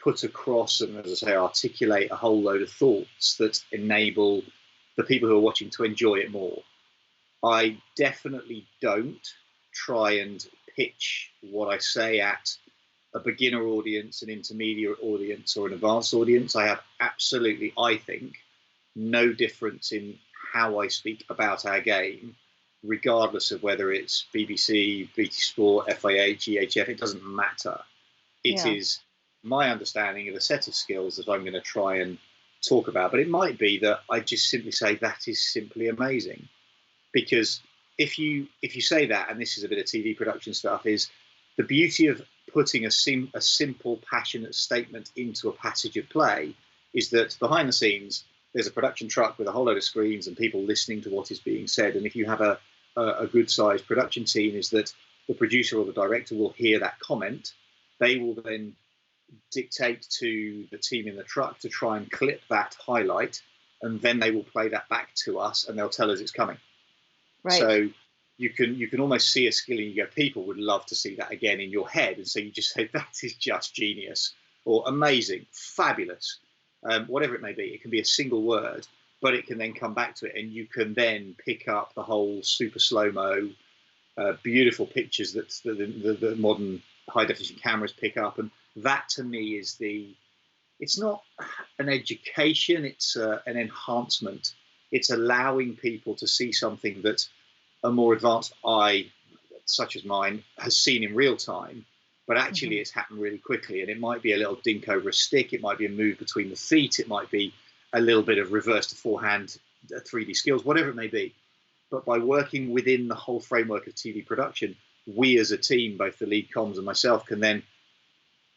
put across and, as I say, articulate a whole load of thoughts that enable the people who are watching to enjoy it more. I definitely don't try and pitch what I say at a beginner audience, an intermediate audience, or an advanced audience. I have absolutely, I think, no difference in how I speak about our game, regardless of whether it's BBC, BT Sport, FIH, EHF. It doesn't matter. It is my understanding of a set of skills that I'm going to try and talk about. But it might be that I just simply say that is simply amazing, because if you say that, and this is a bit of TV production stuff, is the beauty of putting a simple, passionate statement into a passage of play is that behind the scenes there's a production truck with a whole load of screens and people listening to what is being said. And if you have a good-sized production team, is that the producer or the director will hear that comment. They will then dictate to the team in the truck to try and clip that highlight, and then they will play that back to us, and they'll tell us it's coming. Right. So you can almost see a skill, and you go, people would love to see that again in your head, and so you just say, that is just genius, or amazing, fabulous, whatever it may be. It can be a single word, but it can then come back to it, and you can then pick up the whole super slow-mo, beautiful pictures that the modern high-definition cameras pick up. And that, to me, is it's not an education, it's an enhancement. It's allowing people to see something that a more advanced eye, such as mine, has seen in real time, but actually it's happened really quickly. And it might be a little dink over a stick, it might be a move between the feet, it might be a little bit of reverse to forehand 3D skills, whatever it may be. But by working within the whole framework of TV production, we as a team, both the lead comms and myself, can then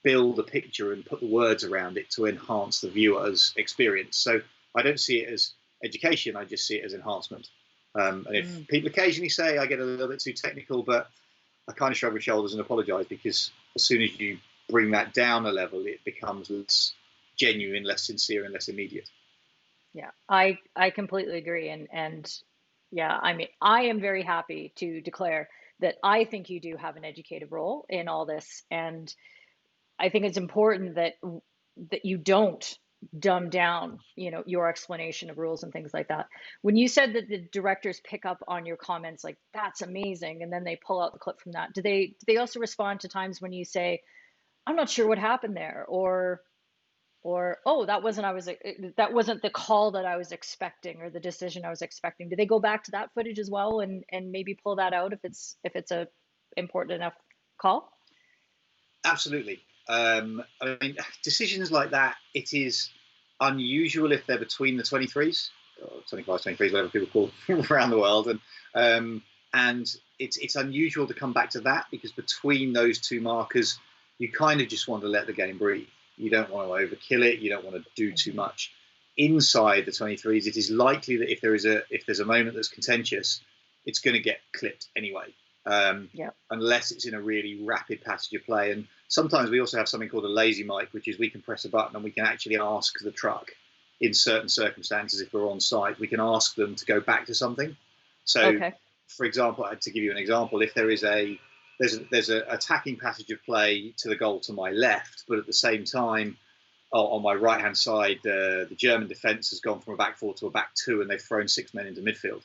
build a picture and put the words around it to enhance the viewer's experience. So I don't see it as education, I just see it as enhancement. And if people occasionally say I get a little bit too technical, but I kind of shrug my shoulders and apologize, because as soon as you bring that down a level, it becomes less genuine, less sincere, and less immediate. Yeah, I completely agree. And yeah, I mean, I am very happy to declare that I think you do have an educative role in all this. And I think it's important that you don't dumb down, your explanation of rules and things like that. When you said that the directors pick up on your comments like, that's amazing, and then they pull out the clip from that, do they also respond to times when you say, I'm not sure what happened there, or oh, that wasn't the call that I was expecting, or the decision I was expecting? Do they go back to that footage as well and maybe pull that out if it's a important enough call? Absolutely. I mean, decisions like that, it is unusual if they're between the 23s, or 25s, 23s, whatever people call them around the world, and it's unusual to come back to that, because between those two markers, you kind of just want to let the game breathe. You don't want to overkill it. You don't want to do too much. Inside the 23s, it is likely that if there's a moment that's contentious, it's going to get clipped anyway. Yeah. unless it's in a really rapid passage of play. And sometimes we also have something called a lazy mic, which is we can press a button and we can actually ask the truck, in certain circumstances, if we're on site, we can ask them to go back to something. So, Okay. for example, to give you an example, if there's a attacking passage of play to the goal to my left, but at the same time, on my right hand side, the German defence has gone from a back four to a back two, and they've thrown 6 men into midfield.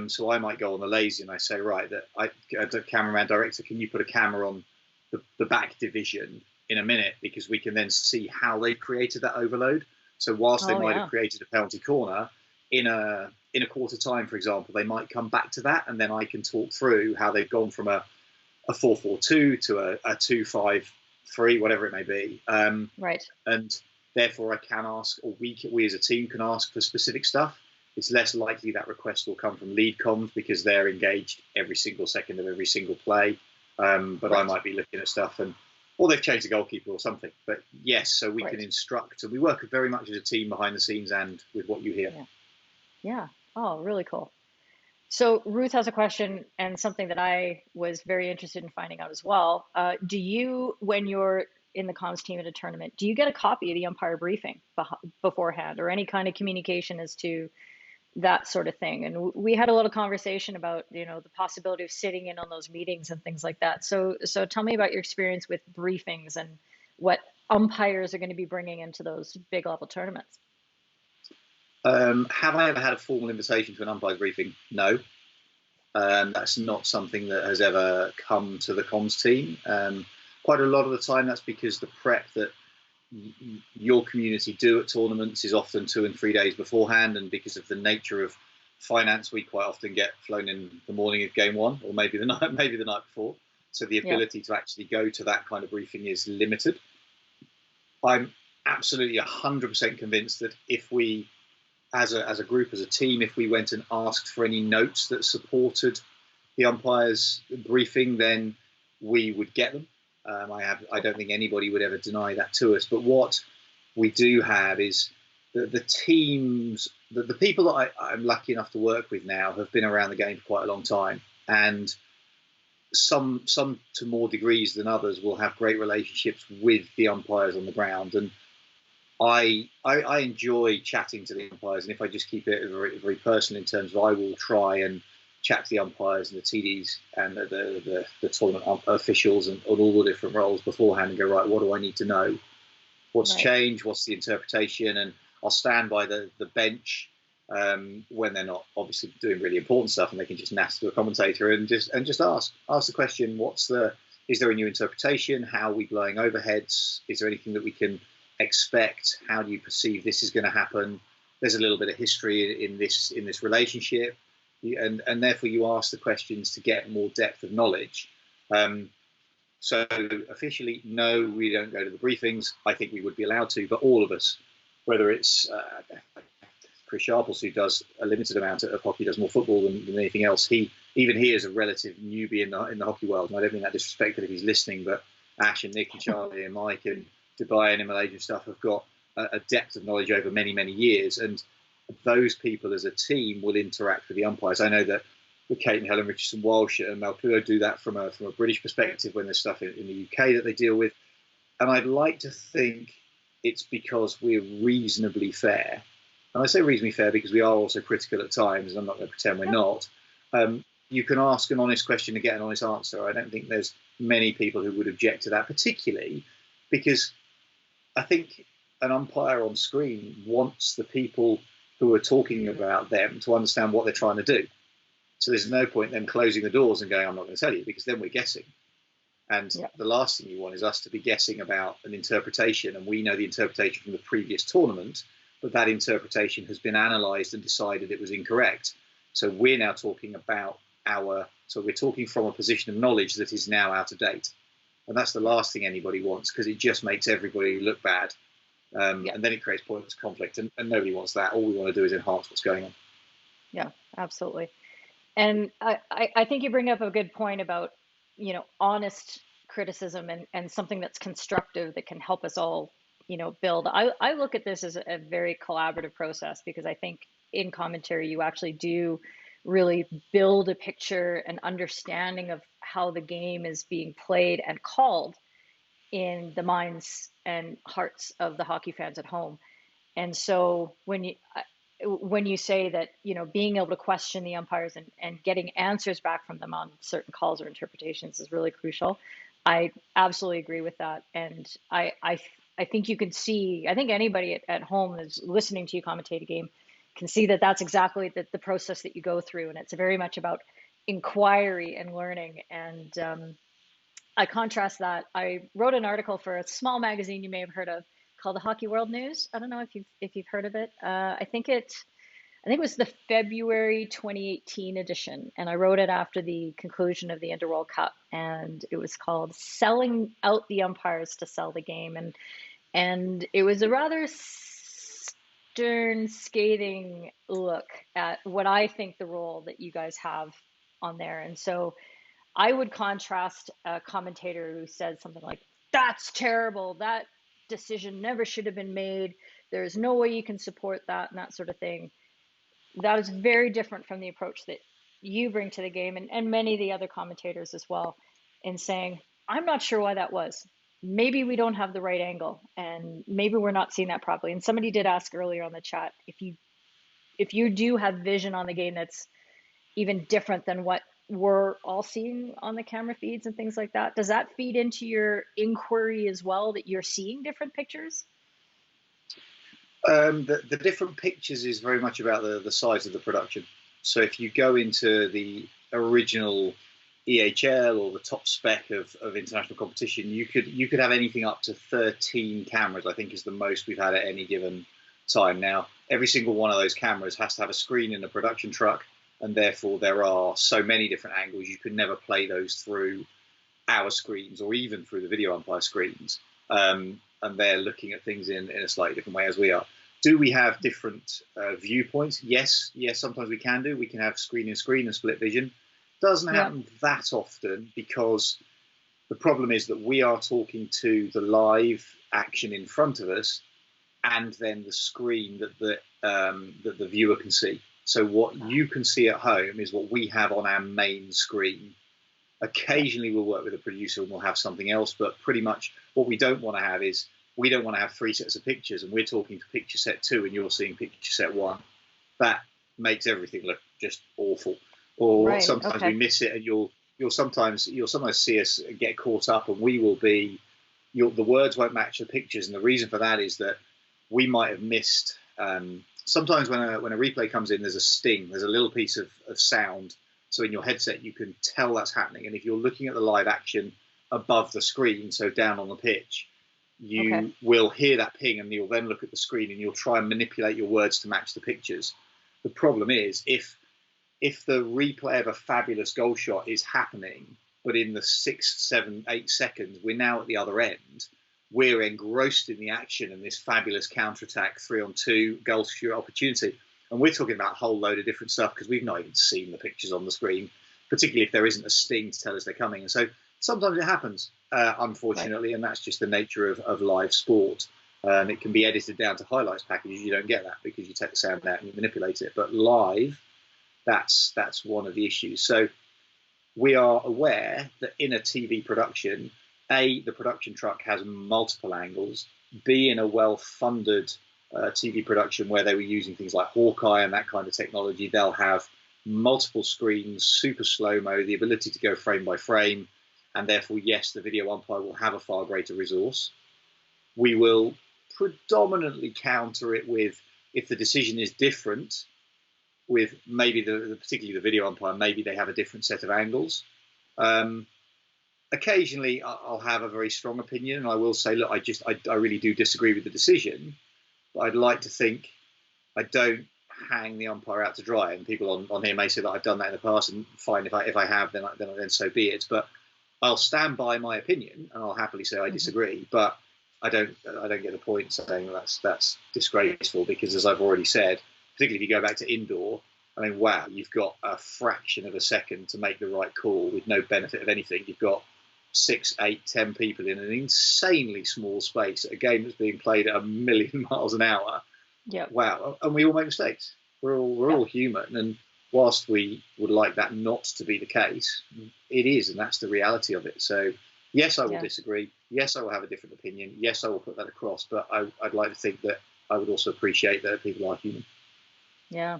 So I might go on the lazy and I say, right, the cameraman director, can you put a camera on the back division in a minute, because we can then see how they created that overload. So whilst they might have created a penalty corner in a quarter time, for example, they might come back to that, and then I can talk through how they've gone from a 4-4-2 to a 2-5-3, whatever it may be. Right. And therefore I can ask, or we as a team can ask for specific stuff. It's less likely that request will come from lead comms, because they're engaged every single second of every single play. But I might be looking at stuff, or they've changed the goalkeeper or something. But yes, so we can instruct, and we work very much as a team behind the scenes and with what you hear. Yeah. Oh, really cool. So Ruth has a question, and something that I was very interested in finding out as well. Do you, when you're in the comms team at a tournament, do you get a copy of the umpire briefing beforehand, or any kind of communication as to that sort of thing? And we had a little conversation about, the possibility of sitting in on those meetings and things like that. So tell me about your experience with briefings and what umpires are going to be bringing into those big level tournaments. Have I ever had a formal invitation to an umpire's briefing? No. That's not something that has ever come to the comms team. Quite a lot of the time, that's because the prep that your community do at tournaments is often 2 and 3 days beforehand, and because of the nature of finance, we quite often get flown in the morning of game one, or maybe the night before. So the ability to actually go to that kind of briefing is limited. I'm absolutely 100% convinced that if we, as a group, as a team, if we went and asked for any notes that supported the umpire's briefing, then we would get them. I don't think anybody would ever deny that to us. But what we do have is the teams, the people that I'm lucky enough to work with now have been around the game for quite a long time, and some to more degrees than others will have great relationships with the umpires on the ground. And I enjoy chatting to the umpires, and if I just keep it very, very personal in terms of, I will try and chat to the umpires and the TDs and the tournament officials and on all the different roles beforehand, and go, right, what do I need to know? What's changed? What's the interpretation? And I'll stand by the bench when they're not obviously doing really important stuff, and they can just nass to a commentator and just ask the question: is there a new interpretation? How are we blowing overheads? Is there anything that we can expect? How do you perceive this is going to happen? There's a little bit of history in this relationship, and therefore you ask the questions to get more depth of knowledge. So officially, no, we don't go to the briefings. I think we would be allowed to, but all of us, whether it's Chris Sharples, who does a limited amount of hockey, does more football than anything else. He is a relative newbie in the hockey world, and I don't mean that disrespectful if he's listening, but Ash and Nick and Charlie and Mike and Dubai and Malaysia stuff have got a depth of knowledge over many, many years, and those people as a team will interact with the umpires. I know that with Kate and Helen Richardson Walsh and Mel Pluto do that from a British perspective when there's stuff in the UK that they deal with, and I'd like to think it's because we're reasonably fair. And I say reasonably fair because we are also critical at times, and I'm not going to pretend we're not. You can ask an honest question to get an honest answer. I don't think there's many people who would object to that, particularly because I think an umpire on screen wants the people who are talking about them to understand what they're trying to do. So there's no point them closing the doors and going, I'm not going to tell you, because then we're guessing. And the last thing you want is us to be guessing about an interpretation, and we know the interpretation from the previous tournament, but that interpretation has been analysed and decided it was incorrect. So we're now talking about so we're talking from a position of knowledge that is now out of date. And that's the last thing anybody wants, because it just makes everybody look bad. And then it creates pointless conflict, and nobody wants that. All we want to do is enhance what's going on. Yeah, absolutely. And I think you bring up a good point about, honest criticism and something that's constructive that can help us all, build. I look at this as a very collaborative process, because I think in commentary you actually do really build a picture and understanding of how the game is being played and called in the minds and hearts of the hockey fans at home. And so when you say that, being able to question the umpires and getting answers back from them on certain calls or interpretations is really crucial, I absolutely agree with that. And I think you can see, I think anybody at home that's listening to you commentate a game can see that that's exactly the process that you go through. And it's very much about inquiry and learning. And I contrast that. I wrote an article for a small magazine you may have heard of called the Hockey World News. I don't know if you've heard of it. I think it was the February 2018 edition, and I wrote it after the conclusion of the Interworld Cup, and it was called "Selling Out the Umpires to Sell the Game," and it was a rather stern, scathing look at what I think the role that you guys have on there. And so I would contrast a commentator who said something like, "That's terrible. That decision never should have been made. There's no way you can support that," and that sort of thing. That is very different from the approach that you bring to the game, and many of the other commentators as well, in saying, "I'm not sure why that was. Maybe we don't have the right angle, and maybe we're not seeing that properly." And somebody did ask earlier on the chat, if you do have vision on the game that's even different than what we're all seeing on the camera feeds and things like that, does that feed into your inquiry as well, that you're seeing different pictures? The different pictures is very much about the size of the production. So if you go into the original EHL or the top spec of international competition, you could have anything up to 13 cameras, I think is the most we've had at any given time. Now, every single one of those cameras has to have a screen in the production truck, and therefore there are so many different angles. You could never play those through our screens or even through the video umpire screens. And they're looking at things in a slightly different way as we are. Do we have different viewpoints? Yes, sometimes we can do. We can have screen in screen and split vision. Doesn't happen that often, because the problem is that we are talking to the live action in front of us and then the screen that the viewer can see. So what you can see at home is what we have on our main screen. Occasionally we'll work with a producer and we'll have something else, but pretty much what we don't want to have is, we don't want to have 3 sets of pictures and we're talking to picture set 2 and you're seeing picture set 1. That makes everything look just awful. Or sometimes we miss it, and you'll sometimes see us get caught up, and we will be, the words won't match the pictures. And the reason for that is that we might have missed, sometimes when a replay comes in, there's a sting, there's a little piece of sound. So in your headset, you can tell that's happening. And if you're looking at the live action above the screen, so down on the pitch, you will hear that ping, and you'll then look at the screen and you'll try and manipulate your words to match the pictures. The problem is, if the replay of a fabulous goal shot is happening, but in the 6, 7, 8 seconds, we're now at the other end, we're engrossed in the action and this fabulous counter-attack, 3-on-2, goal shoot opportunity. And we're talking about a whole load of different stuff because we've not even seen the pictures on the screen, particularly if there isn't a sting to tell us they're coming. And so sometimes it happens, unfortunately, and that's just the nature of live sport. And it can be edited down to highlights packages. You don't get that because you take the sound out and you manipulate it. But live, that's one of the issues. So we are aware that in a TV production, A, the production truck has multiple angles. B, in a well-funded TV production where they were using things like Hawkeye and that kind of technology, they'll have multiple screens, super slow-mo, the ability to go frame by frame, and therefore, yes, the video umpire will have a far greater resource. We will predominantly counter it with, if the decision is different, with maybe particularly the video umpire, maybe they have a different set of angles. Occasionally, I'll have a very strong opinion, and I will say, look, I really do disagree with the decision, but I'd like to think I don't hang the umpire out to dry. And people on here may say that I've done that in the past, and fine, if I have, then so be it. But I'll stand by my opinion, and I'll happily say I disagree. But I don't get the point saying that's disgraceful, because as I've already said, particularly if you go back to indoor, I mean, wow, you've got a fraction of a second to make the right call with no benefit of anything. You've got 6, 8, 10 people in an insanely small space at a game that's being played at 1,000,000 miles an hour. Yeah. Wow. And we all make mistakes. We're all human. And whilst we would like that not to be the case, it is, and that's the reality of it. So yes, I will disagree. Yes, I will have a different opinion. Yes, I will put that across. But I'd like to think that I would also appreciate that people are human. Yeah.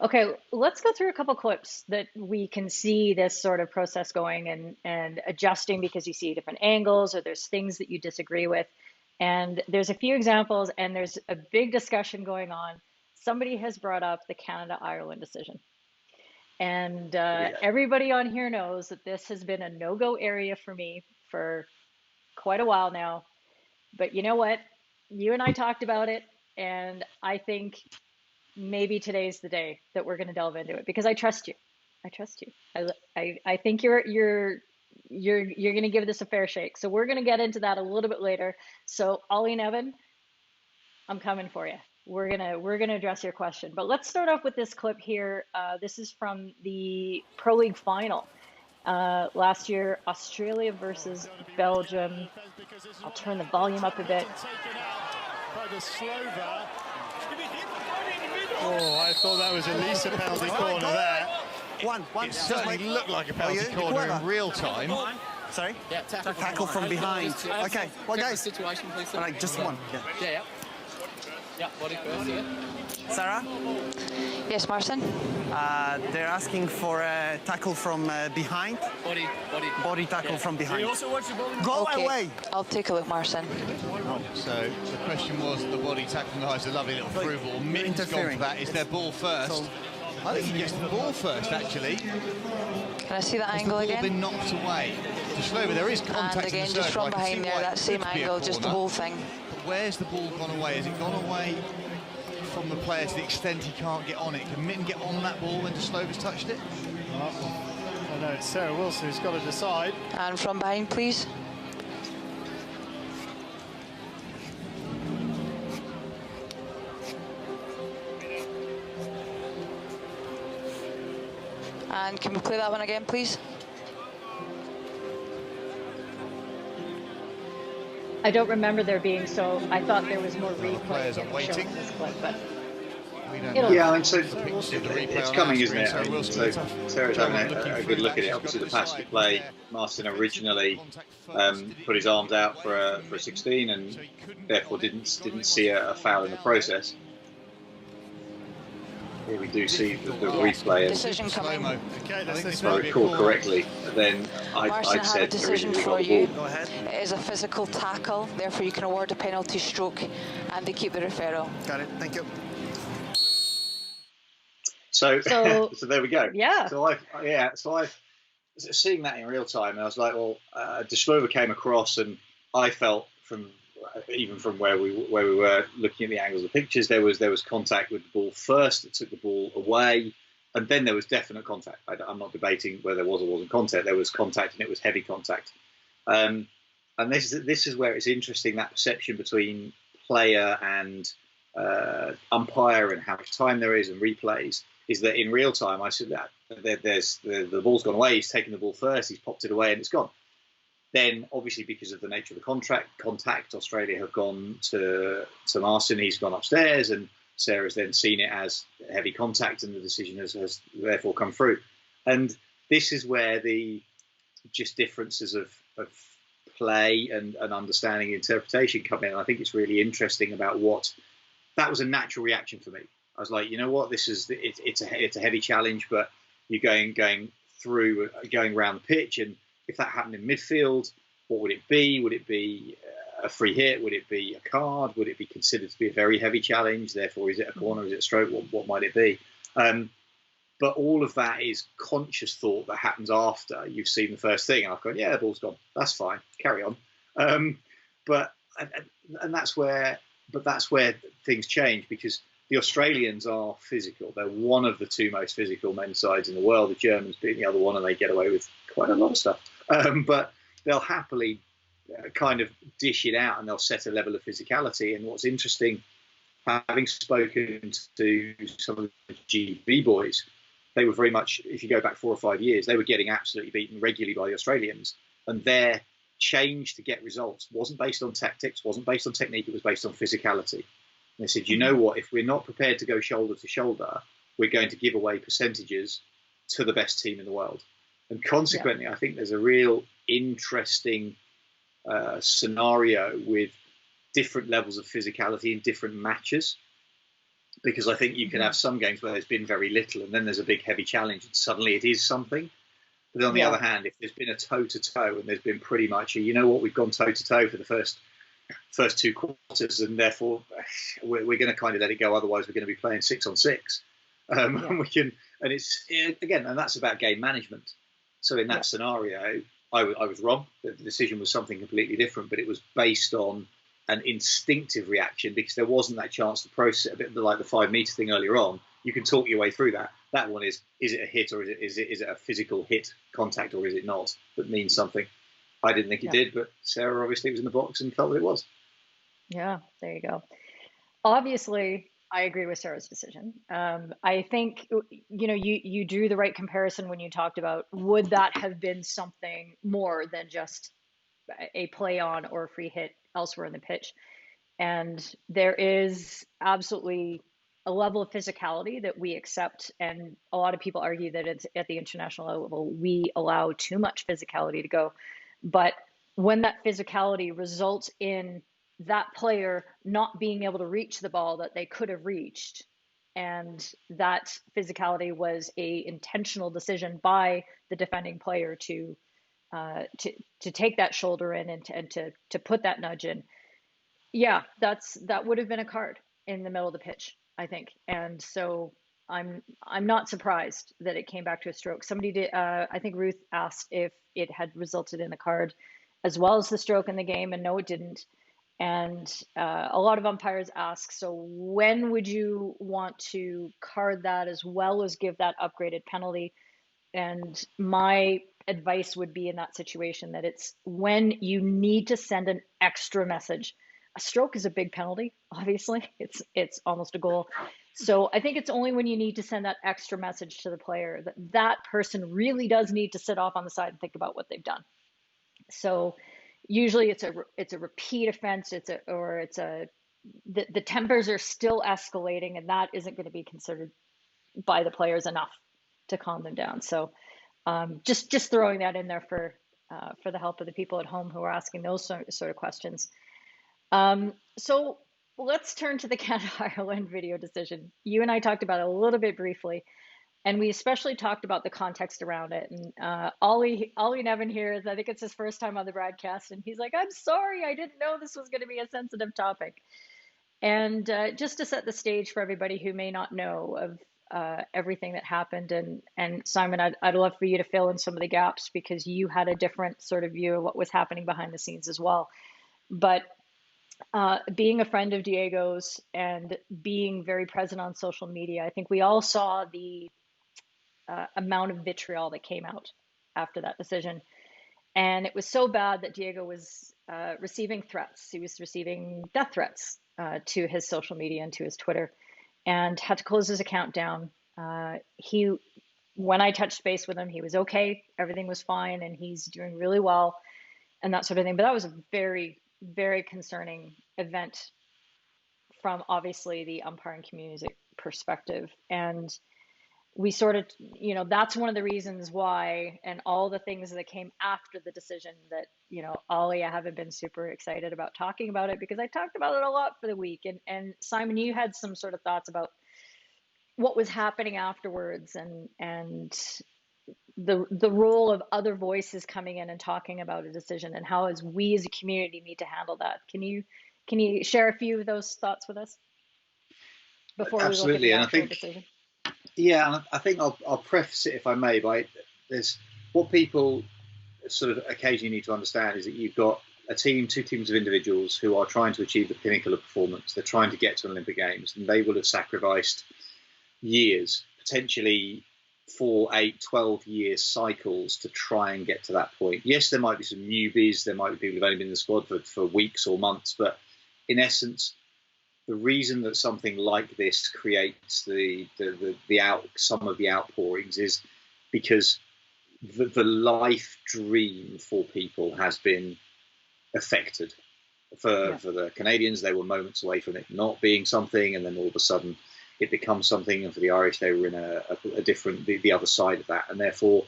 Okay, let's go through a couple clips that we can see this sort of process going and adjusting because you see different angles or there's things that you disagree with. And there's a few examples and there's a big discussion going on. Somebody has brought up the Canada-Ireland decision. And everybody on here knows that this has been a no-go area for me for quite a while now. But you know what? You and I talked about it, and I think maybe today's the day that we're going to delve into it because I trust you. I trust you. I think you're going to give this a fair shake. So we're going to get into that a little bit later. So Ollie and Evan, I'm coming for you. We're gonna address your question, but let's start off with this clip here. This is from the Pro League final last year, Australia versus Belgium. I'll turn the volume up a bit. Oh, I thought that was at least a penalty corner there. It certainly looked like a penalty corner in real time. Sorry? Yeah, tackle from behind. Okay, well, guys. Situation, please. All right, just one. Yeah. Yeah, body first, yeah. Sarah? Yes, Martin? They're asking for a tackle from behind. Body tackle from behind. Go away! I'll take a look, Martin. So the question was the body tackle from behind. It's a lovely little through ball. Mitten's gone for that. Is their ball first? So, I think he gets the ball first, actually. Can I see that angle the ball again? been knocked away. Just over, there is contact And again, in the just from behind there, that same angle, just the whole thing. But where's the ball gone away? Has it gone away from the player to the extent he can't get on it? Can Mitten get on that ball when Slova's touched it? I know it's Sarah Wilson who's got to decide. And from behind, please. And can we play that one again, please? I don't remember there being, so I thought there was more replay players are waiting. in this clip, but yeah, I mean, so it's coming, isn't it? I mean, so Sarah's having a good look at it. Obviously, the pass to play, Martin originally put his arms out for a 16, and therefore didn't see a foul in the process. Here we do see the replay. Decision coming. If I recall correctly, then I'd said originally got the ball. Go ahead. It is a physical tackle, therefore you can award a penalty stroke, and they keep the referral. Got it. Thank you. So there we go. Yeah. So I seeing that in real time, and I was like, well, Deslova came across, and I felt even from where we were looking at the angles of the pictures, there was contact with the ball first that took the ball away, and then there was definite contact. I'm not debating whether there was or wasn't contact. There was contact, and it was heavy contact. And this is where it's interesting, that perception between player and umpire and how much time there is and replays. Is that in real time? I said that there's the ball's gone away. He's taken the ball first. He's popped it away, and it's gone. Then, obviously, because of the nature of the contact, Australia have gone to Martin. He's gone upstairs, and Sarah's then seen it as heavy contact, and the decision has therefore come through. And this is where the just differences of play and understanding and interpretation come in. And I think it's really interesting about that was a natural reaction for me. I was like, you know what, it's a heavy challenge, but you're going around the pitch, and if that happened in midfield, what would it be? Would it be a free hit? Would it be a card? Would it be considered to be a very heavy challenge? Therefore, is it a corner? Is it a stroke? What might it be? But all of that is conscious thought that happens after you've seen the first thing. And I've gone, yeah, the ball's gone. That's fine. Carry on. But that's where things change, because the Australians are physical. They're one of the two most physical men's sides in the world. The Germans being the other one, and they get away with quite a lot of stuff. But they'll happily kind of dish it out, and they'll set a level of physicality. And what's interesting, having spoken to some of the GB boys, they were very much, if you go back 4 or 5 years, they were getting absolutely beaten regularly by the Australians. And their change to get results wasn't based on tactics, wasn't based on technique, it was based on physicality. And they said, you know what, if we're not prepared to go shoulder to shoulder, we're going to give away percentages to the best team in the world. And consequently, I think there's a real interesting scenario with different levels of physicality in different matches, because I think you can have some games where there's been very little and then there's a big heavy challenge and suddenly it is something. But on the other hand, if there's been a toe-to-toe and there's been pretty much you know what, we've gone toe-to-toe for the first 2 quarters, and therefore we're going to kind of let it go, otherwise we're going to be playing 6-on-6. And we can, and it's again, and that's about game management. So in that scenario, I was wrong. The decision was something completely different, but it was based on an instinctive reaction because there wasn't that chance to process, a bit like the 5 meter thing earlier on. You can talk your way through that. That one is it a hit or is it a physical hit contact or is it not that means something? I didn't think it did, but Sarah obviously was in the box and felt that it was. Yeah, there you go. Obviously, I agree with Sarah's decision. I think, you drew the right comparison when you talked about, would that have been something more than just a play on or a free hit elsewhere in the pitch? And there is absolutely a level of physicality that we accept. And a lot of people argue that it's at the international level, we allow too much physicality to go. But when that physicality results in that player not being able to reach the ball that they could have reached, and that physicality was a intentional decision by the defending player to take that shoulder in and to put that nudge in, that would have been a card in the middle of the pitch, I think. And so I'm not surprised that it came back to a stroke. Somebody did, I think Ruth asked if it had resulted in a card as well as the stroke in the game, and no, it didn't. And a lot of umpires ask, so when would you want to card that as well as give that upgraded penalty? And my advice would be in that situation that it's when you need to send an extra message. A stroke is a big penalty, obviously. It's almost a goal. So I think it's only when you need to send that extra message to the player that that person really does need to sit off on the side and think about what they've done. So usually it's a repeat offense. The tempers are still escalating, and that isn't going to be considered by the players enough to calm them down. So just throwing that in there for the help of the people at home who are asking those sort of questions. So let's turn to the Canada-Ireland video decision. You and I talked about it a little bit briefly, and we especially talked about the context around it. And Ollie Nevin here, I think it's his first time on the broadcast, and he's like, I'm sorry, I didn't know this was going to be a sensitive topic. And just to set the stage for everybody who may not know of everything that happened, and Simon, I'd love for you to fill in some of the gaps because you had a different sort of view of what was happening behind the scenes as well. But being a friend of Diego's and being very present on social media, I think we all saw the amount of vitriol that came out after that decision. And it was so bad that Diego was receiving threats. He was receiving death threats to his social media and to his Twitter, and had to close his account down. When I touched base with him, he was okay. Everything was fine, and he's doing really well and that sort of thing. But that was a very, very concerning event from obviously the umpiring community's perspective. And we sort of, that's one of the reasons why, and all the things that came after the decision that, Ollie, I haven't been super excited about talking about it because I talked about it a lot for the week. And Simon, you had some sort of thoughts about what was happening afterwards and the role of other voices coming in and talking about a decision and how we as a community need to handle that. Can you share a few of those thoughts with us before Absolutely. we look at the and actual I think decision? Yeah, and I think I'll preface it, if I may, by there's what people sort of occasionally need to understand is that you've got two teams of individuals who are trying to achieve the pinnacle of performance. They're trying to get to an Olympic Games, and they will have sacrificed years, potentially 4, 8, 12-year cycles to try and get to that point. Yes, there might be some newbies, there might be people who've only been in the squad for weeks or months, but in essence, the reason that something like this creates some of the outpourings is because the life dream for people has been affected. For the Canadians, they were moments away from it not being something, and then all of a sudden it becomes something. And for the Irish, they were in a different, the other side of that, and therefore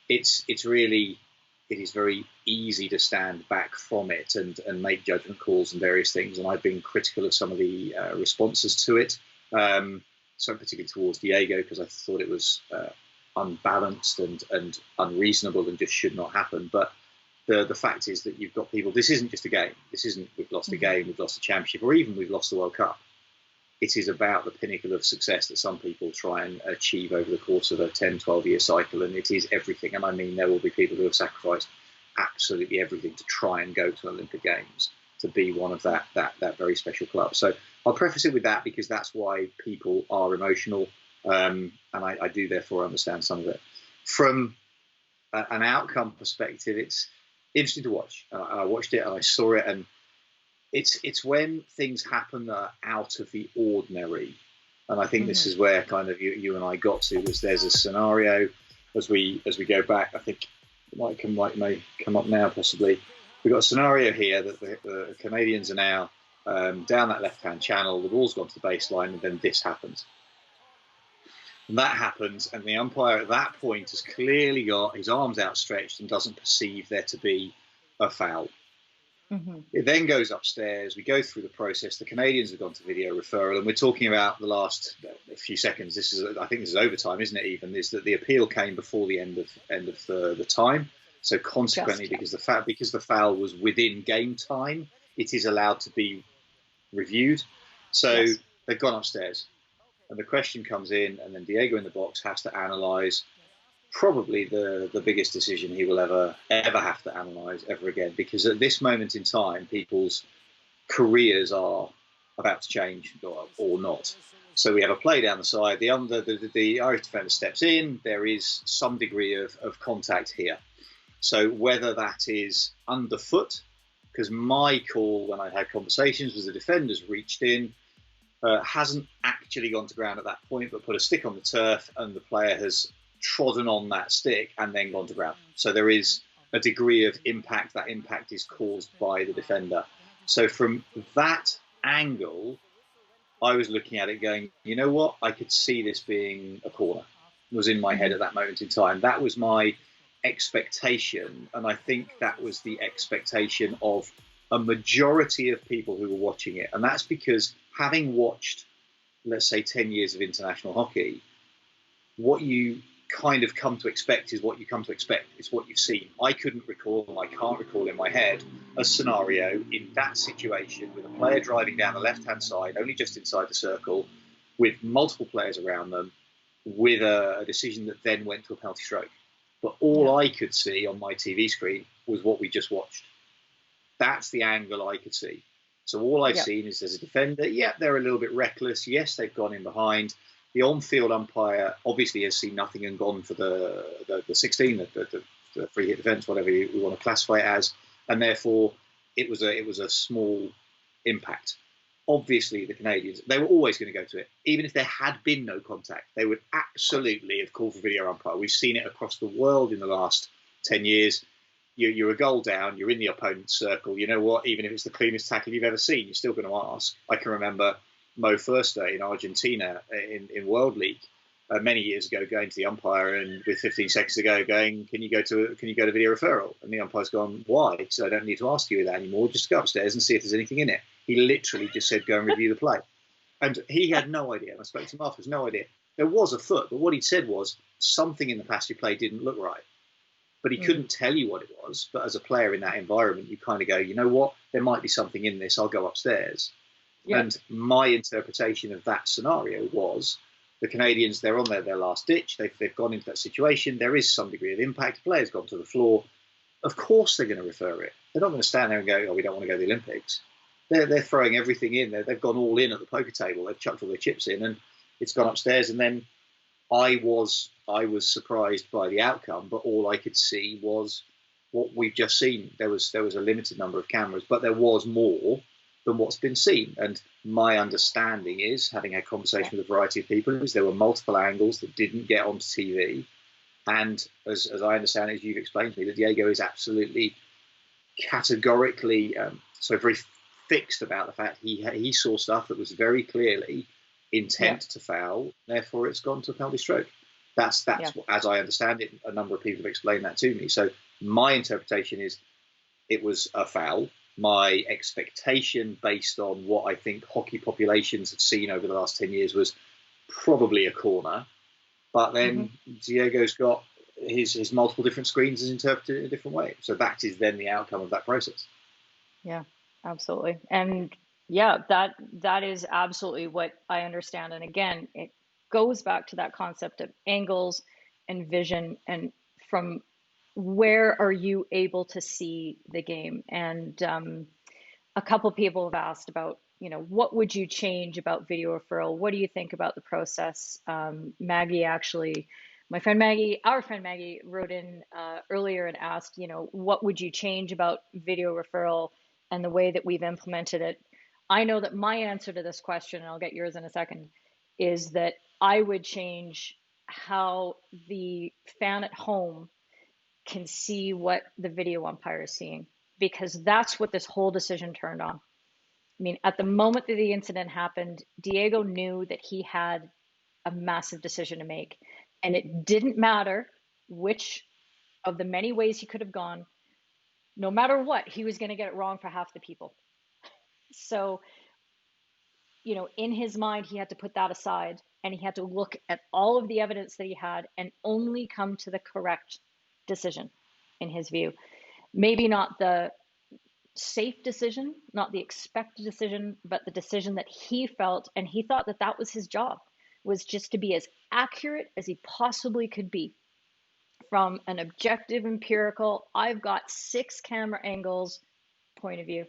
it is very easy to stand back from it and make judgment calls and various things. And I've been critical of some of the responses to it, so particularly towards Diego, because I thought it was unbalanced and unreasonable and just should not happen. But the fact is that you've got people, this isn't just a game. This isn't we've lost a game, we've lost a championship, or even we've lost the World Cup. It is about the pinnacle of success that some people try and achieve over the course of a 10, 12-year cycle, and it is everything. And I mean, there will be people who have sacrificed absolutely everything to try and go to Olympic Games, to be one of that very special club. So I'll preface it with that, because that's why people are emotional, and I do therefore understand some of it. From an outcome perspective, it's interesting to watch. I watched it and I saw it, and it's when things happen that are out of the ordinary. And I think this is where kind of you and I got to, was there's a scenario as we go back. I think it may come up now possibly. We've got a scenario here that the Canadians are now down that left-hand channel. The ball's gone to the baseline, and then this happens. And that happens, and the umpire at that point has clearly got his arms outstretched and doesn't perceive there to be a foul. It then goes upstairs. We go through the process. The Canadians have gone to video referral, and we're talking about the last few seconds. I think this is overtime, isn't it? Even is that the appeal came before the end of the time. So consequently, because the foul was within game time, it is allowed to be reviewed. So they've gone upstairs, and the question comes in, and then Diego in the box has to analyse probably the biggest decision he will ever have to analyse ever again, because at this moment in time, people's careers are about to change or not. So we have a play down the side. The Irish defender steps in. There is some degree of contact here. So whether that is underfoot, because my call when I had conversations was the defender's reached in, hasn't actually gone to ground at that point, but put a stick on the turf, and the player has trodden on that stick and then gone to ground. So there is a degree of impact. That impact is caused by the defender. So from that angle, I was looking at it going, you know what? I could see this being a corner. It was in my head at that moment in time. That was my expectation. And I think that was the expectation of a majority of people who were watching it. And that's because having watched, let's say, 10 years of international hockey, what you kind of come to expect is what you come to expect. It's what you've seen. I couldn't recall, and I can't recall in my head, a scenario in that situation with a player driving down the left-hand side, only just inside the circle, with multiple players around them, with a decision that then went to a penalty stroke. But all I could see on my TV screen was what we just watched. That's the angle I could see. So all I've seen is there's a defender. Yeah, they're a little bit reckless. Yes, they've gone in behind. The on-field umpire obviously has seen nothing and gone for the 16, the free hit defence, whatever you want to classify it as, and therefore it was a small impact. Obviously, the Canadians, they were always going to go to it, even if there had been no contact. They would absolutely have called for video umpire. We've seen it across the world in the last 10 years. You're a goal down, you're in the opponent's circle. You know what? Even if it's the cleanest tackle you've ever seen, you're still going to ask. I can remember Mo Furster in Argentina in World League many years ago, going to the umpire and with 15 seconds to go, going, "Can you go to video referral?" And the umpire's gone, "Why?" So I don't need to ask you that anymore. Just go upstairs and see if there's anything in it. He literally just said, "Go and review the play," and he had no idea. And I spoke to him afterwards, no idea. There was a foot, but what he'd said was something in the pass you played didn't look right. But he couldn't tell you what it was. But as a player in that environment, you kind of go, you know what? There might be something in this. I'll go upstairs. Yeah. And my interpretation of that scenario was the Canadians, they're on their last ditch. They've gone into that situation. There is some degree of impact. The player's gone to the floor. Of course they're going to refer it. They're not going to stand there and go, "Oh, we don't want to go to the Olympics." They're throwing everything in. They've gone all in at the poker table. They've chucked all their chips in, and it's gone upstairs. And then I was surprised by the outcome, but all I could see was what we've just seen. There was a limited number of cameras, but there was more than what's been seen. And my understanding is, having had conversation with a variety of people, is there were multiple angles that didn't get onto TV. And as I understand it, as you've explained to me, that Diego is absolutely categorically very fixed about the fact he saw stuff that was very clearly intent to foul, therefore it's gone to a penalty stroke. That's what, as I understand it, a number of people have explained that to me. So my interpretation is it was a foul. My expectation, based on what I think hockey populations have seen over the last 10 years, was probably a corner. But then Diego's got his multiple different screens and interpreted it in a different way. So that is then the outcome of that process. Yeah, absolutely. And yeah, that is absolutely what I understand. And again, it goes back to that concept of angles and vision, and from where are you able to see the game. And a couple people have asked about, what would you change about video referral? What do you think about the process? Maggie, actually, our friend Maggie wrote in earlier and asked, what would you change about video referral and the way that we've implemented it? I know that my answer to this question, and I'll get yours in a second, is that I would change how the fan at home can see what the video umpire is seeing, because that's what this whole decision turned on. I mean, at the moment that the incident happened, Diego knew that he had a massive decision to make, and it didn't matter which of the many ways he could have gone. No matter what, he was going to get it wrong for half the people. So, in his mind, he had to put that aside, and he had to look at all of the evidence that he had and only come to the correct decision, in his view. Maybe not the safe decision, not the expected decision, but the decision that he felt, and he thought that that was his job, was just to be as accurate as he possibly could be from an objective, empirical, I've got 6 camera angles point of view.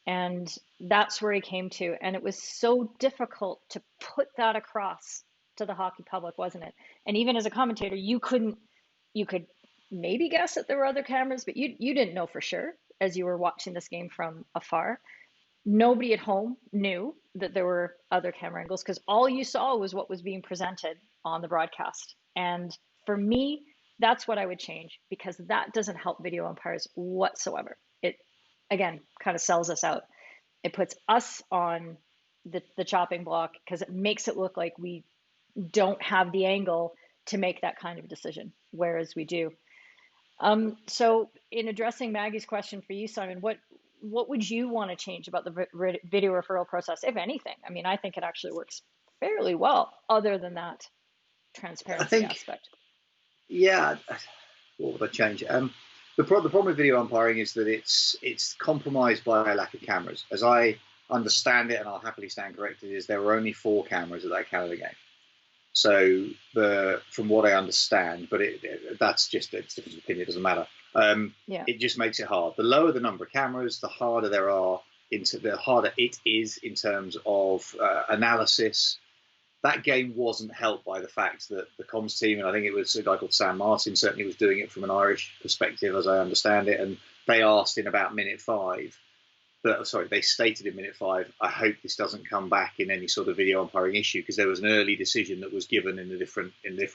And that's where he came to. And it was so difficult to put that across to the hockey public, wasn't it? And even as a commentator, you could maybe guess that there were other cameras, but you didn't know for sure as you were watching this game from afar. Nobody at home knew that there were other camera angles, because all you saw was what was being presented on the broadcast. And for me, that's what I would change, because that doesn't help video umpires whatsoever. It, again, kind of sells us out. It puts us on the chopping block, because it makes it look like we don't have the angle to make that kind of decision, whereas we do. So in addressing Maggie's question for you, Simon, what would you want to change about the video referral process, if anything? I mean, I think it actually works fairly well, other than that transparency aspect. Yeah, what would I change? The problem with video umpiring is that it's compromised by a lack of cameras. As I understand it, and I'll happily stand corrected, is there were only 4 cameras at that Canada game. So from what I understand, but that's just it's different opinion. It doesn't matter. It just makes it hard. The lower the number of cameras, the harder the harder it is in terms of analysis. That game wasn't helped by the fact that the comms team, and I think it was a guy called Sam Martin, certainly was doing it from an Irish perspective, as I understand it, and they asked in about minute 5. They stated in minute 5, I hope this doesn't come back in any sort of video umpiring issue, because there was an early decision that was given in a different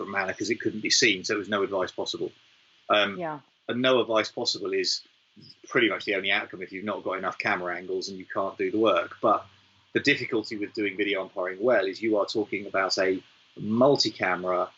manner, because it couldn't be seen, so there was no advice possible. And no advice possible is pretty much the only outcome if you've not got enough camera angles and you can't do the work. But the difficulty with doing video umpiring well is you are talking about a multi-camera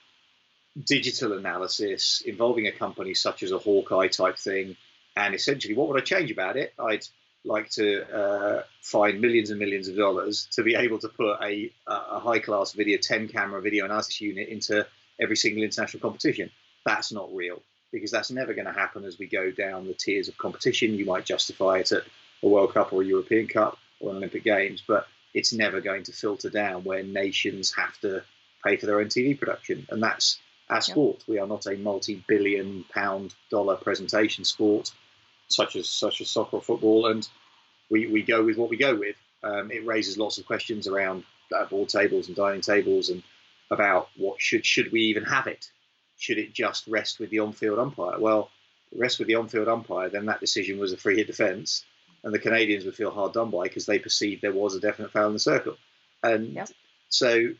digital analysis involving a company such as a Hawkeye type thing. And essentially, what would I change about it? I'd like to find millions and millions of dollars to be able to put a high-class 10-camera video analysis unit into every single international competition. That's not real, because that's never going to happen as we go down the tiers of competition. You might justify it at a World Cup or a European Cup or an Olympic Games, but it's never going to filter down where nations have to pay for their own TV production. And that's our sport. We are not a multi-billion pound dollar presentation sport such as soccer or football, and we go with what we go with. It raises lots of questions around board tables and dining tables and about what should we even have it? Should it just rest with the on-field umpire? Well, rest with the on-field umpire, then that decision was a free hit defence, and the Canadians would feel hard done by because they perceived there was a definite foul in the circle. And so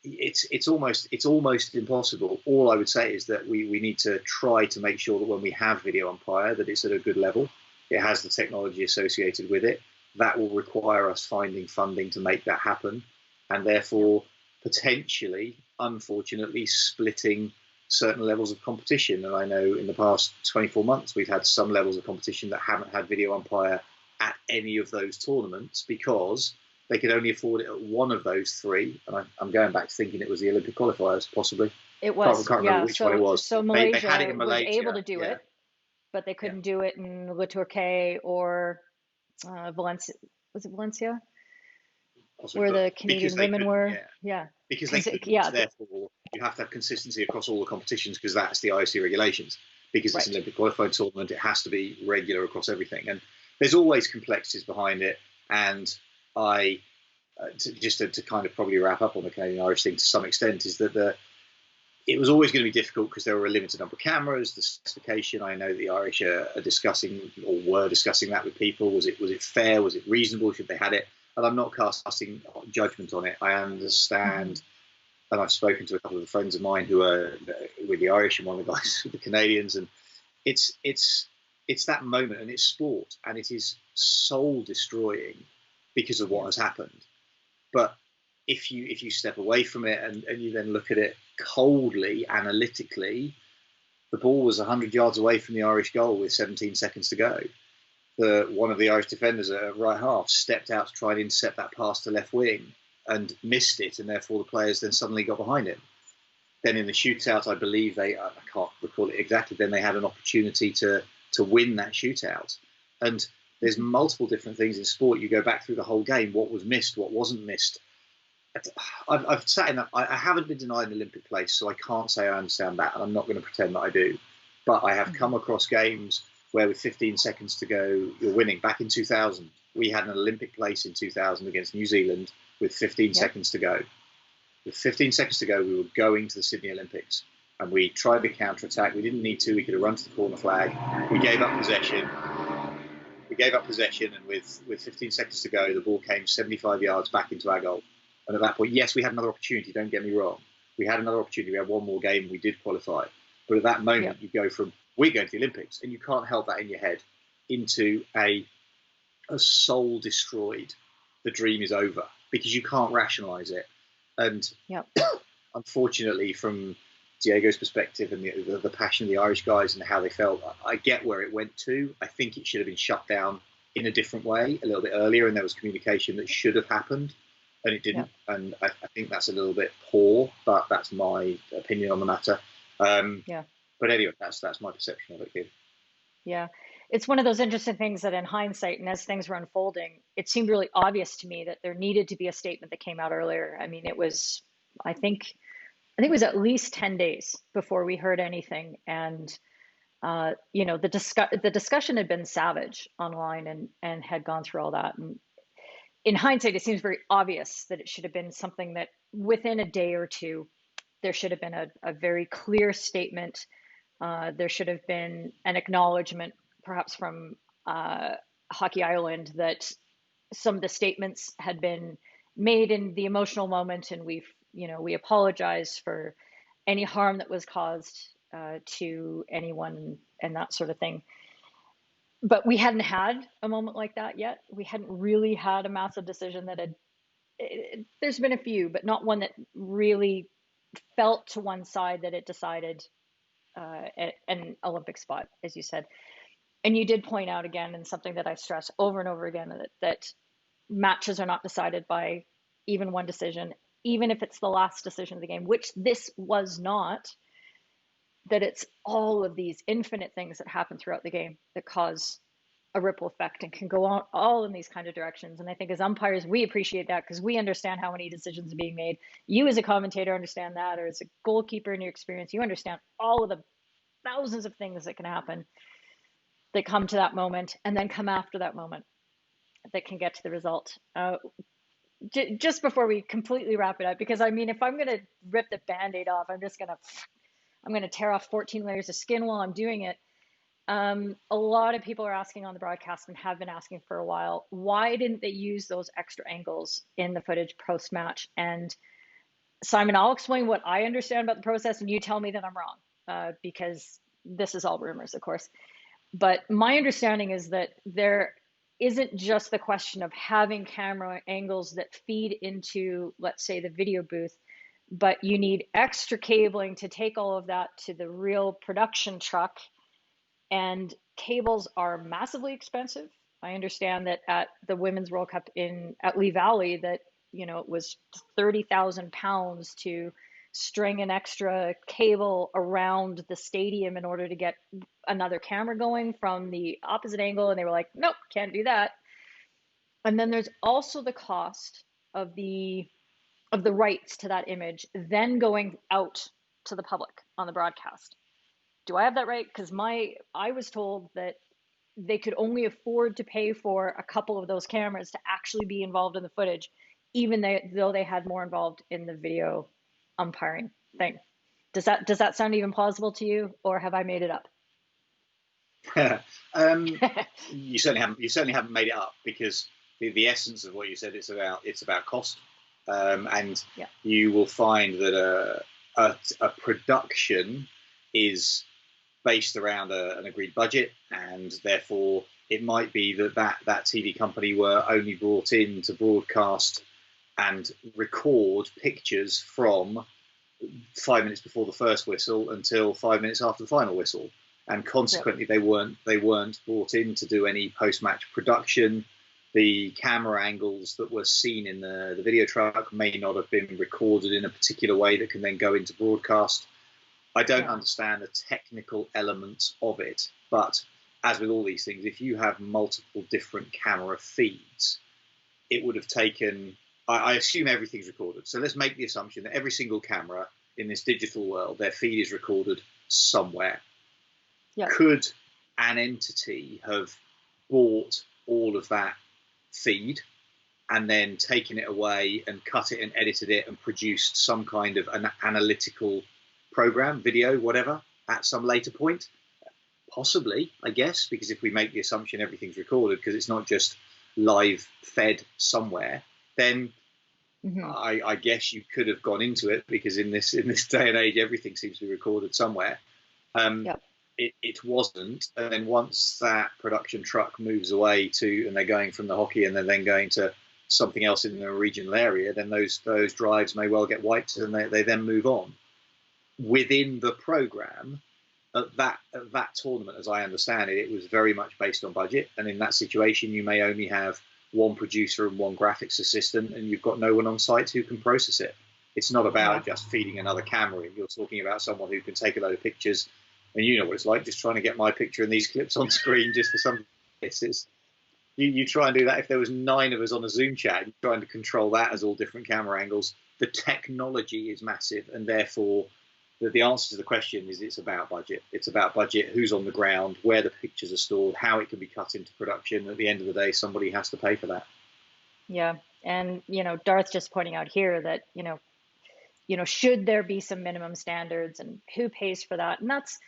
it's almost impossible. All I would say is that we need to try to make sure that when we have video umpire, that it's at a good level. It has the technology associated with it. That will require us finding funding to make that happen. And therefore, potentially, unfortunately, splitting certain levels of competition. And I know in the past 24 months, we've had some levels of competition that haven't had video umpire at any of those tournaments because they could only afford it at one of those three. And I'm going back to thinking it was the Olympic qualifiers, possibly. It was, can't remember which one it was. So They Malaysia had it in Malaysia, was able to do it, but they couldn't do it in Le Touquet or Valencia. Was it Valencia? Where the Canadian women were? Because they couldn't, therefore you have to have consistency across all the competitions because that's the IOC regulations. Because it's an Olympic qualified tournament, it has to be regular across everything. And there's always complexities behind it. And I, to kind of probably wrap up on the Canadian-Irish thing to some extent, is that it was always going to be difficult because there were a limited number of cameras, the specification. I know the Irish are discussing or were discussing that with people. Was it fair? Was it reasonable? Should they had it? And I'm not casting judgment on it. I understand, and I've spoken to a couple of friends of mine who are with the Irish and one of the guys with the Canadians, and it's that moment, and it's sport, and it is soul destroying because of what has happened. But if you step away from it and you then look at it coldly, analytically, the ball was 100 yards away from the Irish goal with 17 seconds to go. One of the Irish defenders at right half stepped out to try and intercept that pass to left wing and missed it, and therefore the players then suddenly got behind him. Then in the shootout, I believe I can't recall it exactly, then they had an opportunity to win that shootout. And there's multiple different things in sport. You go back through the whole game, what was missed, what wasn't missed. I've sat in that. I haven't been denied an Olympic place, so I can't say I understand that, and I'm not going to pretend that I do. But I have come across games where with 15 seconds to go, you're winning. Back in 2000, we had an Olympic place in 2000 against New Zealand with 15 seconds to go. With 15 seconds to go, we were going to the Sydney Olympics, and we tried to counter-attack. We didn't need to. We could have run to the corner flag. We gave up possession. And with 15 seconds to go, the ball came 75 yards back into our goal. And at that point, yes, we had another opportunity, don't get me wrong. We had another opportunity. We had one more game, we did qualify. But at that moment, you go from, we're going to the Olympics, and you can't help that in your head, into a soul destroyed, the dream is over, because you can't rationalise it. And unfortunately, from Diego's perspective and the passion of the Irish guys and how they felt, I get where it went to. I think it should have been shut down in a different way, a little bit earlier, and there was communication that should have happened. And it didn't, and I think that's a little bit poor, but that's my opinion on the matter. But anyway, that's my perception of it. Yeah, it's one of those interesting things that in hindsight, and as things were unfolding, it seemed really obvious to me that there needed to be a statement that came out earlier. I mean, it was, I think it was at least 10 days before we heard anything, and the discussion had been savage online and had gone through all that. And in hindsight, it seems very obvious that it should have been something that within a day or two, there should have been a very clear statement. There should have been an acknowledgement, perhaps from Hockey Ireland, that some of the statements had been made in the emotional moment, and we apologize for any harm that was caused to anyone and that sort of thing. But we hadn't had a moment like that yet. We hadn't really had a massive decision that there's been a few, but not one that really felt to one side that it decided an Olympic spot, as you said. And you did point out again, and something that I stress over and over again, that matches are not decided by even one decision, even if it's the last decision of the game, which this was not. That it's all of these infinite things that happen throughout the game that cause a ripple effect and can go on all in these kind of directions. And I think as umpires, we appreciate that because we understand how many decisions are being made. You as a commentator understand that, or as a goalkeeper in your experience, you understand all of the thousands of things that can happen that come to that moment and then come after that moment that can get to the result. Just before we completely wrap it up, because I mean, if I'm going to rip the Band-Aid off, I'm going to tear off 14 layers of skin while I'm doing it. A lot of people are asking on the broadcast and have been asking for a while, why didn't they use those extra angles in the footage post-match? And Simon, I'll explain what I understand about the process and you tell me that I'm wrong, because this is all rumors, of course. But my understanding is that there isn't just the question of having camera angles that feed into, let's say, the video booth, but you need extra cabling to take all of that to the real production truck. And cables are massively expensive. I understand that at the Women's World Cup at Lee Valley that, it was 30,000 pounds to string an extra cable around the stadium in order to get another camera going from the opposite angle. And they were like, nope, can't do that. And then there's also the cost of the rights to that image then going out to the public on the broadcast. Do I have that right? Because I was told that they could only afford to pay for a couple of those cameras to actually be involved in the footage, even though they had more involved in the video umpiring thing. Does that sound even plausible to you, or have I made it up? You certainly haven't made it up, because the essence of what you said, it's about cost, and you will find that a production is based around an agreed budget, and therefore it might be that TV company were only brought in to broadcast and record pictures from 5 minutes before the first whistle until 5 minutes after the final whistle, and consequently they weren't brought in to do any post-match production. The camera angles that were seen in the video truck may not have been recorded in a particular way that can then go into broadcast. I don't understand the technical elements of it, but as with all these things, if you have multiple different camera feeds, it would have taken, I assume everything's recorded. So let's make the assumption that every single camera in this digital world, their feed is recorded somewhere. Yep. Could an entity have bought all of that feed and then taken it away and cut it and edited it and produced some kind of an analytical program, video, whatever, at some later point? Possibly, I guess, because if we make the assumption everything's recorded, because it's not just live fed somewhere, then I guess you could have gone into it, because in this day and age, everything seems to be recorded somewhere. It wasn't, and then once that production truck moves away and they're going from the hockey and they're then going to something else in the regional area, then those drives may well get wiped and they then move on. Within the program, at that tournament, as I understand it, it was very much based on budget, and in that situation you may only have one producer and one graphics assistant, and you've got no one on site who can process it. It's not about just feeding another camera in. You're talking about someone who can take a load of pictures, and you know what it's like, just trying to get my picture and these clips on screen just for some. You try and do that. If there was 9 of us on a Zoom chat, you're trying to control that as all different camera angles. The technology is massive, and therefore the answer to the question is it's about budget. It's about budget, who's on the ground, where the pictures are stored, how it can be cut into production. At the end of the day, somebody has to pay for that. Yeah, and Darth's just pointing out here that should there be some minimum standards, and who pays for that? And that's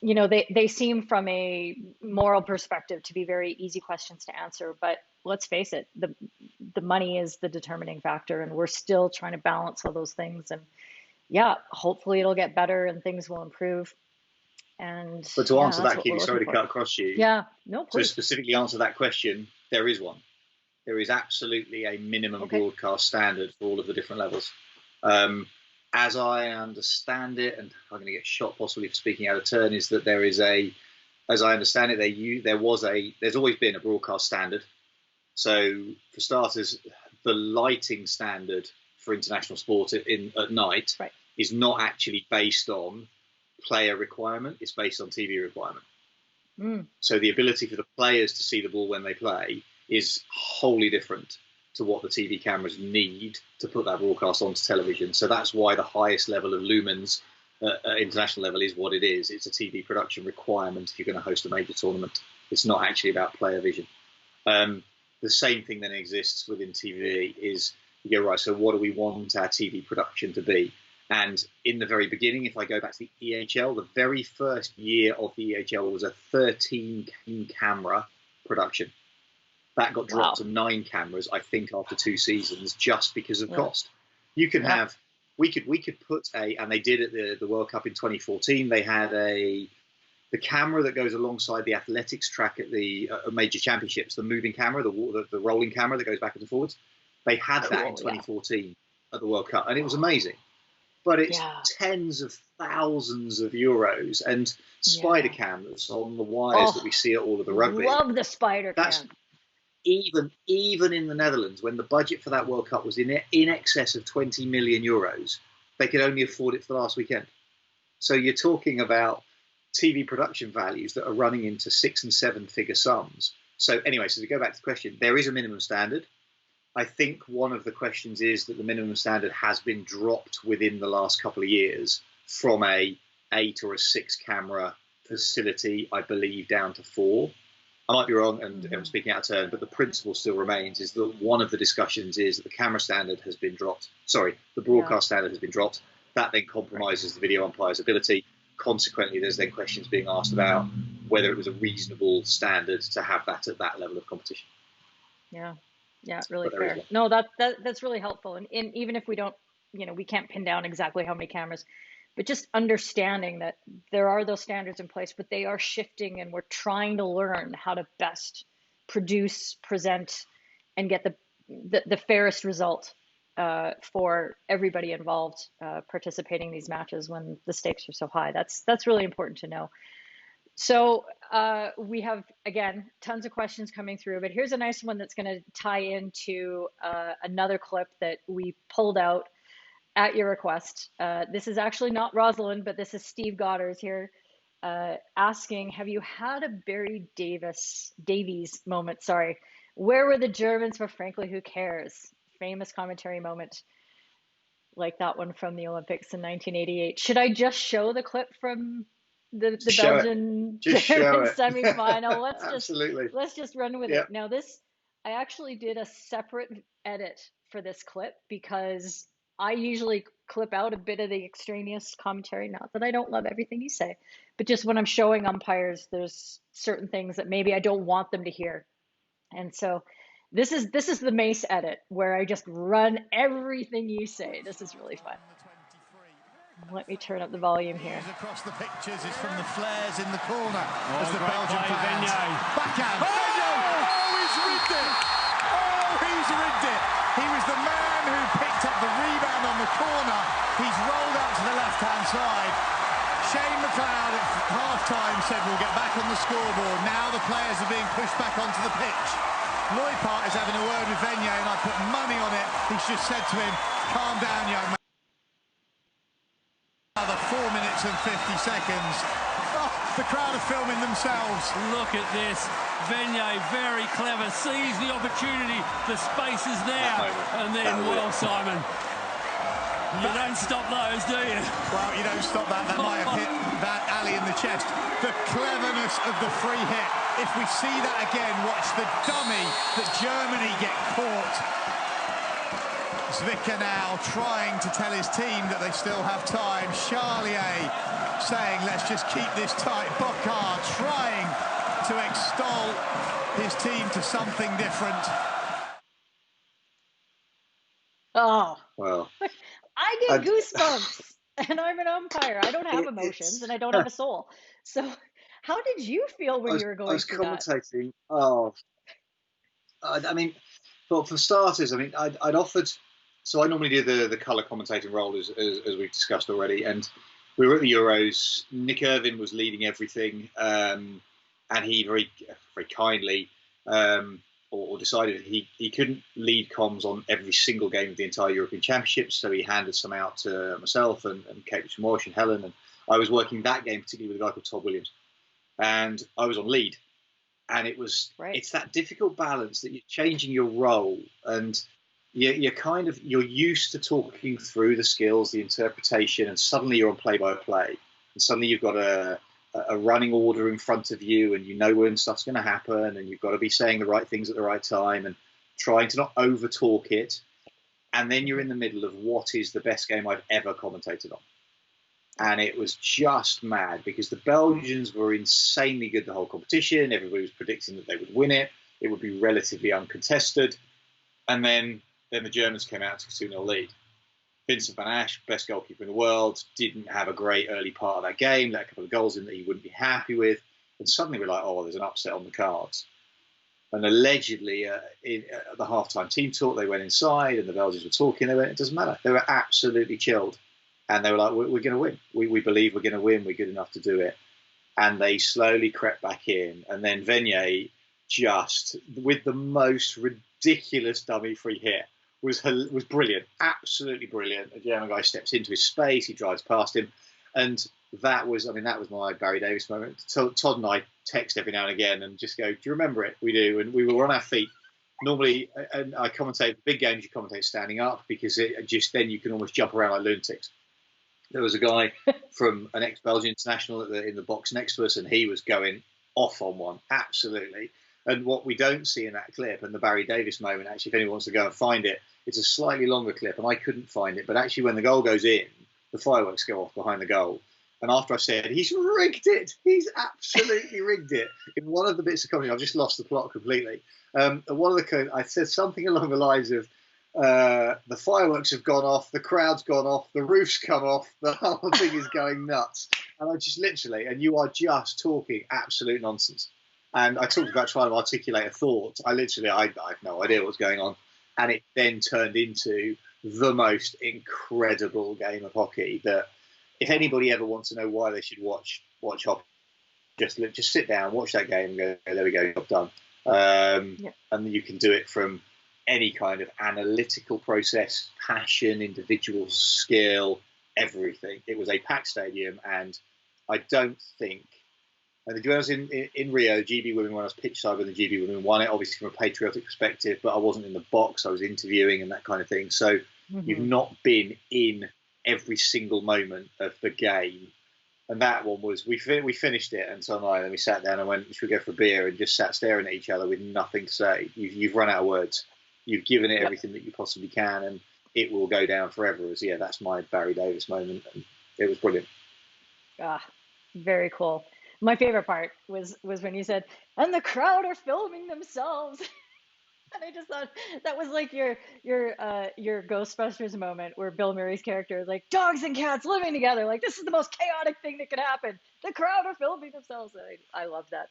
they seem from a moral perspective to be very easy questions to answer, but let's face it, the money is the determining factor, and we're still trying to balance all those things. And hopefully it'll get better and things will improve. But to answer that, Keely, sorry to cut across you. Yeah, no, please. To specifically answer that question, there is one. There is absolutely a minimum broadcast standard for all of the different levels. As I understand it, and I'm going to get shot possibly for speaking out of turn, is that there is as I understand it, there's always been a broadcast standard. So for starters, the lighting standard for international sport at night is not actually based on player requirement, it's based on TV requirement. So the ability for the players to see the ball when they play is wholly different to what the TV cameras need to put that broadcast onto television. So that's why the highest level of lumens at international level is what it is. It's a TV production requirement if you're going to host a major tournament. It's not actually about player vision. The same thing then exists within TV is, you go, right, so what do we want our TV production to be? And in the very beginning, if I go back to the EHL, the very first year of the EHL was a 13 camera production. That got dropped to 9 cameras, I think, after 2 seasons, just because of cost. You can have, we could put and they did at the World Cup in 2014, they had the camera that goes alongside the athletics track at the major championships, the moving camera, the rolling camera that goes backwards and forwards. They had that in 2014. at the World Cup, and it was amazing. But it's Yeah. tens of thousands of euros and spider cameras on the wires that we see at all of the rugby. Love the spider That's cam. even in the Netherlands, when the budget for that World Cup was in excess of 20 million euros, they could only afford it for the last weekend. So you're talking about TV production values that are running into 6- and 7-figure sums. So anyway, so to go back to the question, there is a minimum standard. I think one of the questions is that the minimum standard has been dropped within the last couple of years from a 8 or a 6 camera facility, I believe, down to 4. I might be wrong, and I'm speaking out of turn, but the principle still remains, is that one of the discussions is that the camera standard has been dropped. Sorry, the broadcast standard has been dropped. That then compromises the video umpire's ability. Consequently, there's then questions being asked about whether it was a reasonable standard to have that at that level of competition. Yeah, really But there fair. is No, that's really helpful. And even if we don't, we can't pin down exactly how many cameras, but just understanding that there are those standards in place, but they are shifting, and we're trying to learn how to best produce, present, and get the fairest result for everybody involved participating in these matches when the stakes are so high. That's really important to know. So we have, again, tons of questions coming through, but here's a nice one that's going to tie into another clip that we pulled out at your request. This is actually not Rosalind, but this is Steve Goddard here asking, have you had a Barry Davies moment? Sorry. Where were the Germans? But frankly, who cares? Famous commentary moment like that one from the Olympics in 1988. Should I just show the clip from the Belgian German semifinal? Let's just run with it. Now I actually did a separate edit for this clip because I usually clip out a bit of the extraneous commentary. Not that I don't love everything you say, but just when I'm showing umpires, there's certain things that maybe I don't want them to hear. And so this is the Mace edit where I just run everything you say. This is really fun. Let me turn up the volume here. Across the pictures is from the flares in the corner as the Belgian fans. Backhand. Oh, he's rigged it. Oh, he's rigged it. He was the man who picked up the rebound on the corner. He's rolled out to the left-hand side. Shane McLeod at half-time said we'll get back on the scoreboard. Now the players are being pushed back onto the pitch. Lloyd Part is having a word with Venier, and I put money on it. He's just said to him, calm down, young man. Another 4 minutes and 50 seconds. Oh, the crowd are filming themselves. Look at this. Venier, very clever, sees the opportunity. The space is there. And then, well, Simon, you don't stop those, do you? Well, you don't stop that. That might have hit that Ali in the chest. The cleverness of the free hit. If we see that again, watch the dummy that Germany get caught. Zwicker now trying to tell his team that they still have time. Charlier saying, let's just keep this tight. Bocard trying to extol his team to something different. Oh, well, I get goosebumps, and I'm an umpire. I don't have emotions, and I don't have a soul. So how did you feel when you were going through that? I was commentating. Oh, I mean, well, for starters, I mean, I'd offered. So I normally do the colour commentating role, as we've discussed already. And we were at the Euros. Nick Irvin was leading everything, and he very kindly or decided he couldn't lead comms on every single game of the entire European Championships. So he handed some out to myself and Kate Walsh and Helen. And I was working that game particularly with a guy called Todd Williams. And I was on lead. And it's that difficult balance that you're changing your role, and you're used to talking through the skills, the interpretation, and suddenly you're on play-by-play, and suddenly you've got a running order in front of you, and you know when stuff's going to happen, and you've got to be saying the right things at the right time and trying to not over-talk it. And then you're in the middle of what is the best game I've ever commentated on. And it was just mad because the Belgians were insanely good the whole competition. Everybody was predicting that they would win it. It would be relatively uncontested. And then the Germans came out to a 2-0 lead. Vincent van Asch, best goalkeeper in the world, didn't have a great early part of that game, let a couple of goals in that he wouldn't be happy with. And suddenly we're like, oh, there's an upset on the cards. And allegedly, at the halftime team talk, they went inside and the Belgians were talking. They went, it doesn't matter. They were absolutely chilled. And they were like, we're going to win. We believe we're going to win. We're good enough to do it. And they slowly crept back in. And then Venier, just with the most ridiculous dummy free hit, was brilliant. Absolutely brilliant. The German guy steps into his space. He drives past him. And that was my Barry Davies moment. Todd and I text every now and again and just go, do you remember it? We do. And we were on our feet. Normally, and I commentate big games, you commentate standing up because then you can almost jump around like lunatics. There was a guy from an ex-Belgian international in the box next to us, and he was going off on one, absolutely. And what we don't see in that clip, and the Barry Davies moment, actually, if anyone wants to go and find it, it's a slightly longer clip, and I couldn't find it. But actually, when the goal goes in, the fireworks go off behind the goal. And after I said, he's rigged it, he's absolutely rigged it. In one of the bits of comedy, I've just lost the plot completely. I said something along the lines of, the fireworks have gone off, the crowd's gone off, the roof's come off, the whole thing is going nuts. And I just literally, and you are just talking absolute nonsense. And I talked about trying to articulate a thought. I have no idea what's going on. And it then turned into the most incredible game of hockey that if anybody ever wants to know why they should watch hockey, just sit down, watch that game and go, there we go, job done. And you can do it from any kind of analytical process, passion, individual skill, everything. It was a packed stadium, and I don't think. And when I was in Rio, GB Women, when I was pitch side when the GB Women won it, obviously from a patriotic perspective, but I wasn't in the box. I was interviewing and that kind of thing. So you've not been in every single moment of the game. And that one was, we finished it, and so and then we sat down and went, should we go for a beer, and just sat staring at each other with nothing to say. You've run out of words. You've given it everything that you possibly can, and it will go down forever as, that's my Barry Davies moment. And it was brilliant. Very cool. My favorite part was when you said, and the crowd are filming themselves. And I just thought that was like your Ghostbusters moment where Bill Murray's character is like, dogs and cats living together. Like, this is the most chaotic thing that could happen. The crowd are filming themselves. I love that.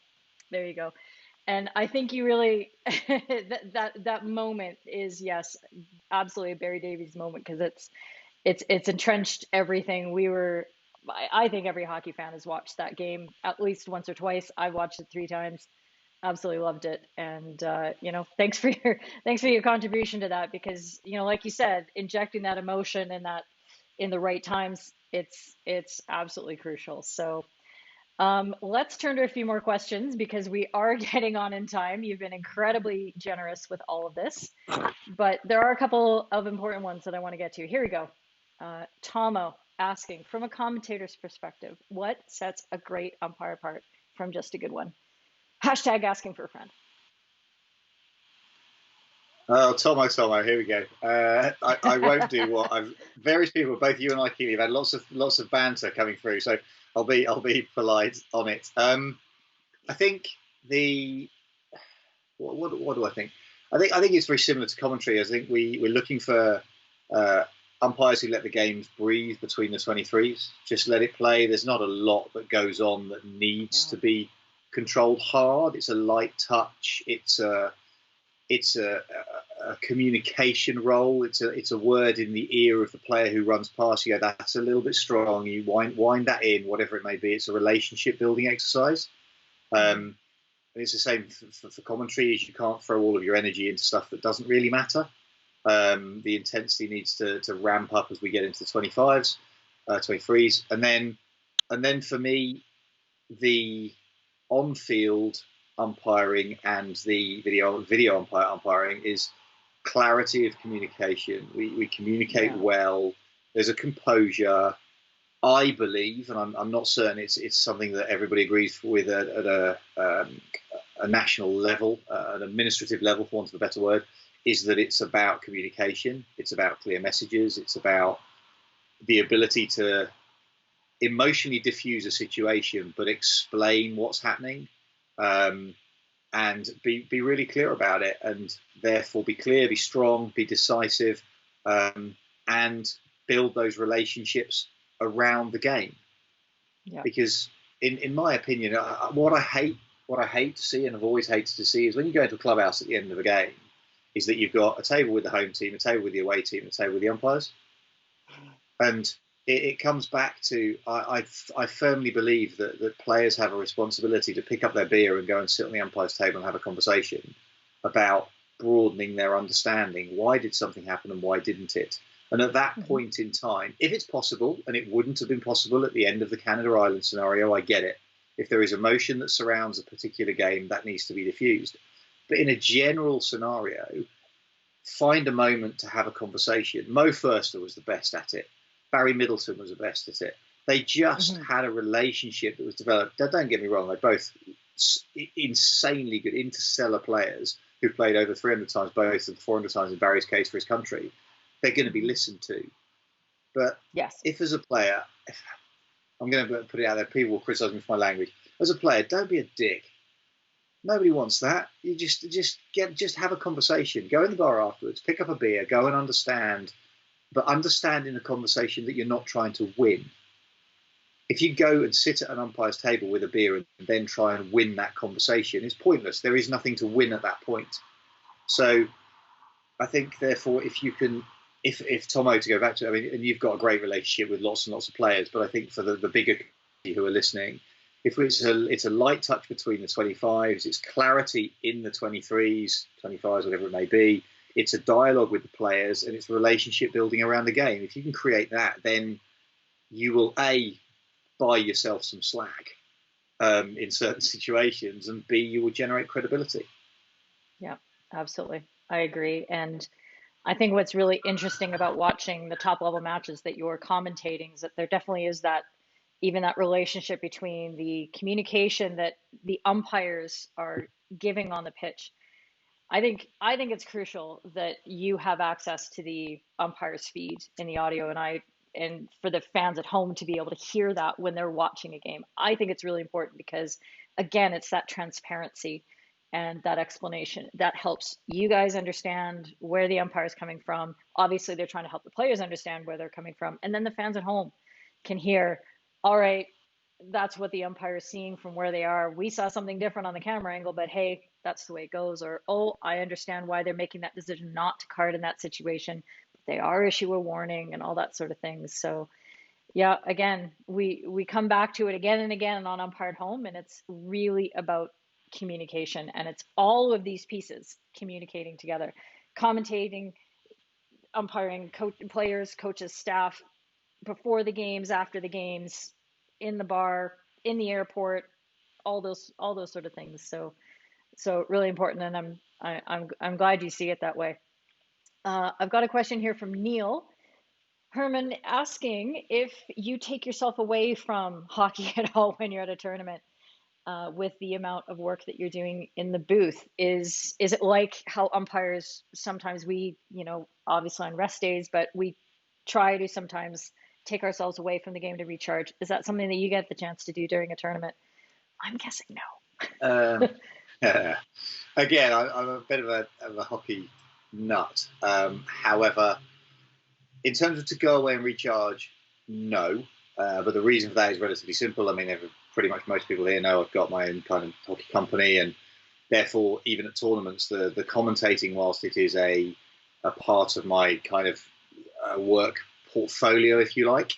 There you go. And I think you really, that moment is, yes, absolutely a Barry Davies moment, because it's entrenched everything. I think every hockey fan has watched that game at least once or twice. I've watched it 3 times. Absolutely loved it. And, thanks for your contribution to that, because, like you said, injecting that emotion and that in the right times, it's absolutely crucial. So let's turn to a few more questions, because we are getting on in time. You've been incredibly generous with all of this, but there are a couple of important ones that I want to get to. Here we go. Tomo asking, from a commentator's perspective, what sets a great umpire apart from just a good one? Hashtag asking for a friend. Oh, Tomo, here we go. I won't do what various people, both you and I, Keely, have had lots of banter coming through, so I'll be polite on it. I think what do I think? I think it's very similar to commentary. I think we're looking for umpires who let the games breathe between the 23s. Just let it play. There's not a lot that goes on that needs to be controlled hard. It's a light touch. It's a communication role. It's a word in the ear of the player who runs past you. That's a little bit strong. You wind that in, whatever it may be. It's a relationship building exercise. And it's the same for commentary. You can't throw all of your energy into stuff that doesn't really matter. The intensity needs to ramp up as we get into the 25s, 23s, and then for me, the on-field umpiring and the video umpiring is clarity of communication. We communicate well. There's a composure. I believe, and I'm not certain it's something that everybody agrees with at a national level, an administrative level, for want of a better word, is that it's about communication. It's about clear messages. It's about the ability to emotionally diffuse a situation, but explain what's happening, and be really clear about it, and therefore be clear, be strong, be decisive, and build those relationships around the game. Because in my opinion, what I hate what I hate to see and I've always hated to see is when you go into a clubhouse at the end of a game, is that you've got a table with the home team, a table with the away team, a table with the umpires. And it comes back to, I firmly believe that players have a responsibility to pick up their beer and go and sit on the umpire's table and have a conversation about broadening their understanding. Why did something happen and why didn't it? And at that point in time, if it's possible, and it wouldn't have been possible at the end of the Canada Island scenario, I get it. If there is emotion that surrounds a particular game, that needs to be diffused. But in a general scenario, find a moment to have a conversation. Mo Furster was the best at it. Barry Middleton was the best at it. They just had a relationship that was developed. Don't get me wrong, they're both insanely good interstellar players who played over 300 times both and 400 times in Barry's case for his country. They're going to be listened to. But if as a player, I'm going to put it out there, people will criticise me for my language. As a player, don't be a dick. Nobody wants that. You just have a conversation. Go in the bar afterwards, pick up a beer, go and understand, but understand in a conversation that you're not trying to win. If you go and sit at an umpire's table with a beer and then try and win that conversation, it's pointless. There is nothing to win at that point. So I think, therefore, if you can, if Tomo, to go back to, I mean, and you've got a great relationship with lots and lots of players, but I think for the bigger community who are listening, if it's a light touch between the 25s, it's clarity in the 23s, 25s, whatever it may be, it's a dialogue with the players, and it's relationship building around the game. If you can create that, then you will, A, buy yourself some slack in certain situations, and B, you will generate credibility. Yeah, absolutely. I agree. And I think what's really interesting about watching the top level matches that you're commentating is that there definitely is that, even that relationship between the communication that the umpires are giving on the pitch. I think it's crucial that you have access to the umpire's feed in the audio, and for the fans at home to be able to hear that when they're watching a game. I think it's really important because, again, it's that transparency and that explanation that helps you guys understand where the umpire is coming from. Obviously, they're trying to help the players understand where they're coming from, and then the fans at home can hear, all right, that's what the umpire is seeing from where they are. We saw something different on the camera angle, but hey, that's the way it goes. Or, oh, I understand why they're making that decision not to card in that situation, but they are issue a warning and all that sort of things. So yeah, again, we come back to it again and again on Umpire at Home, and it's really about communication, and it's all of these pieces communicating together, commentating, umpiring, players, coaches, staff, before the games, after the games, in the bar, in the airport, all those sort of things. So really important, and I'm glad you see it that way. I've got a question here from Neil Herman asking if you take yourself away from hockey at all when you're at a tournament, with the amount of work that you're doing in the booth. Is it like how umpires sometimes, we, obviously on rest days, but we try to sometimes take ourselves away from the game to recharge? Is that something that you get the chance to do during a tournament? I'm guessing no. Yeah. Again, I'm a bit of a hockey nut. However, in terms of to go away and recharge, no. But the reason for that is relatively simple. I mean, pretty much most people here know I've got my own kind of hockey company, and therefore, even at tournaments, the commentating, whilst it is a part of my kind of work portfolio, if you like,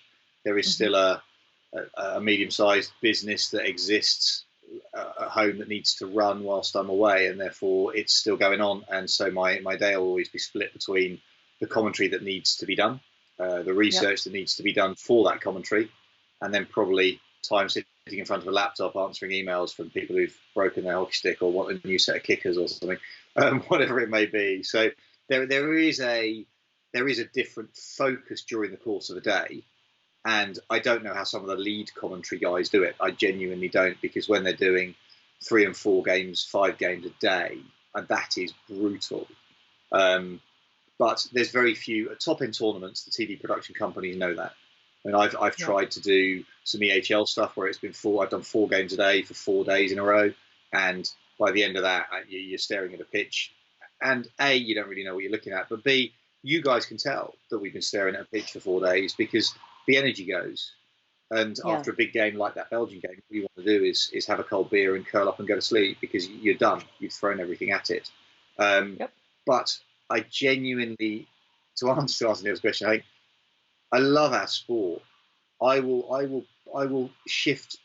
there is still a medium-sized business that exists at home that needs to run whilst I'm away, and therefore it's still going on. And so my day will always be split between the commentary that needs to be done, the research that needs to be done for that commentary, and then probably time sitting in front of a laptop answering emails from people who've broken their hockey stick or want a new set of kickers or something, whatever it may be. So there is a different focus during the course of a day. And I don't know how some of the lead commentary guys do it. I genuinely don't, because when they're doing 3 and 4 games, 5 games a day, and that is brutal. But there's very few at top-end tournaments. The TV production companies know that. I mean, I've tried to do some EHL stuff where it's been I've done 4 games a day for 4 days in a row, and by the end of that, you're staring at a pitch, and A, you don't really know what you're looking at, but B, you guys can tell that we've been staring at a pitch for 4 days because the energy goes. And Yeah. after a big game like that Belgian game, what you want to do is have a cold beer and curl up and go to sleep because you're done. You've thrown everything at it. But I genuinely, to answer Neil's question, I love our sport. I will shift.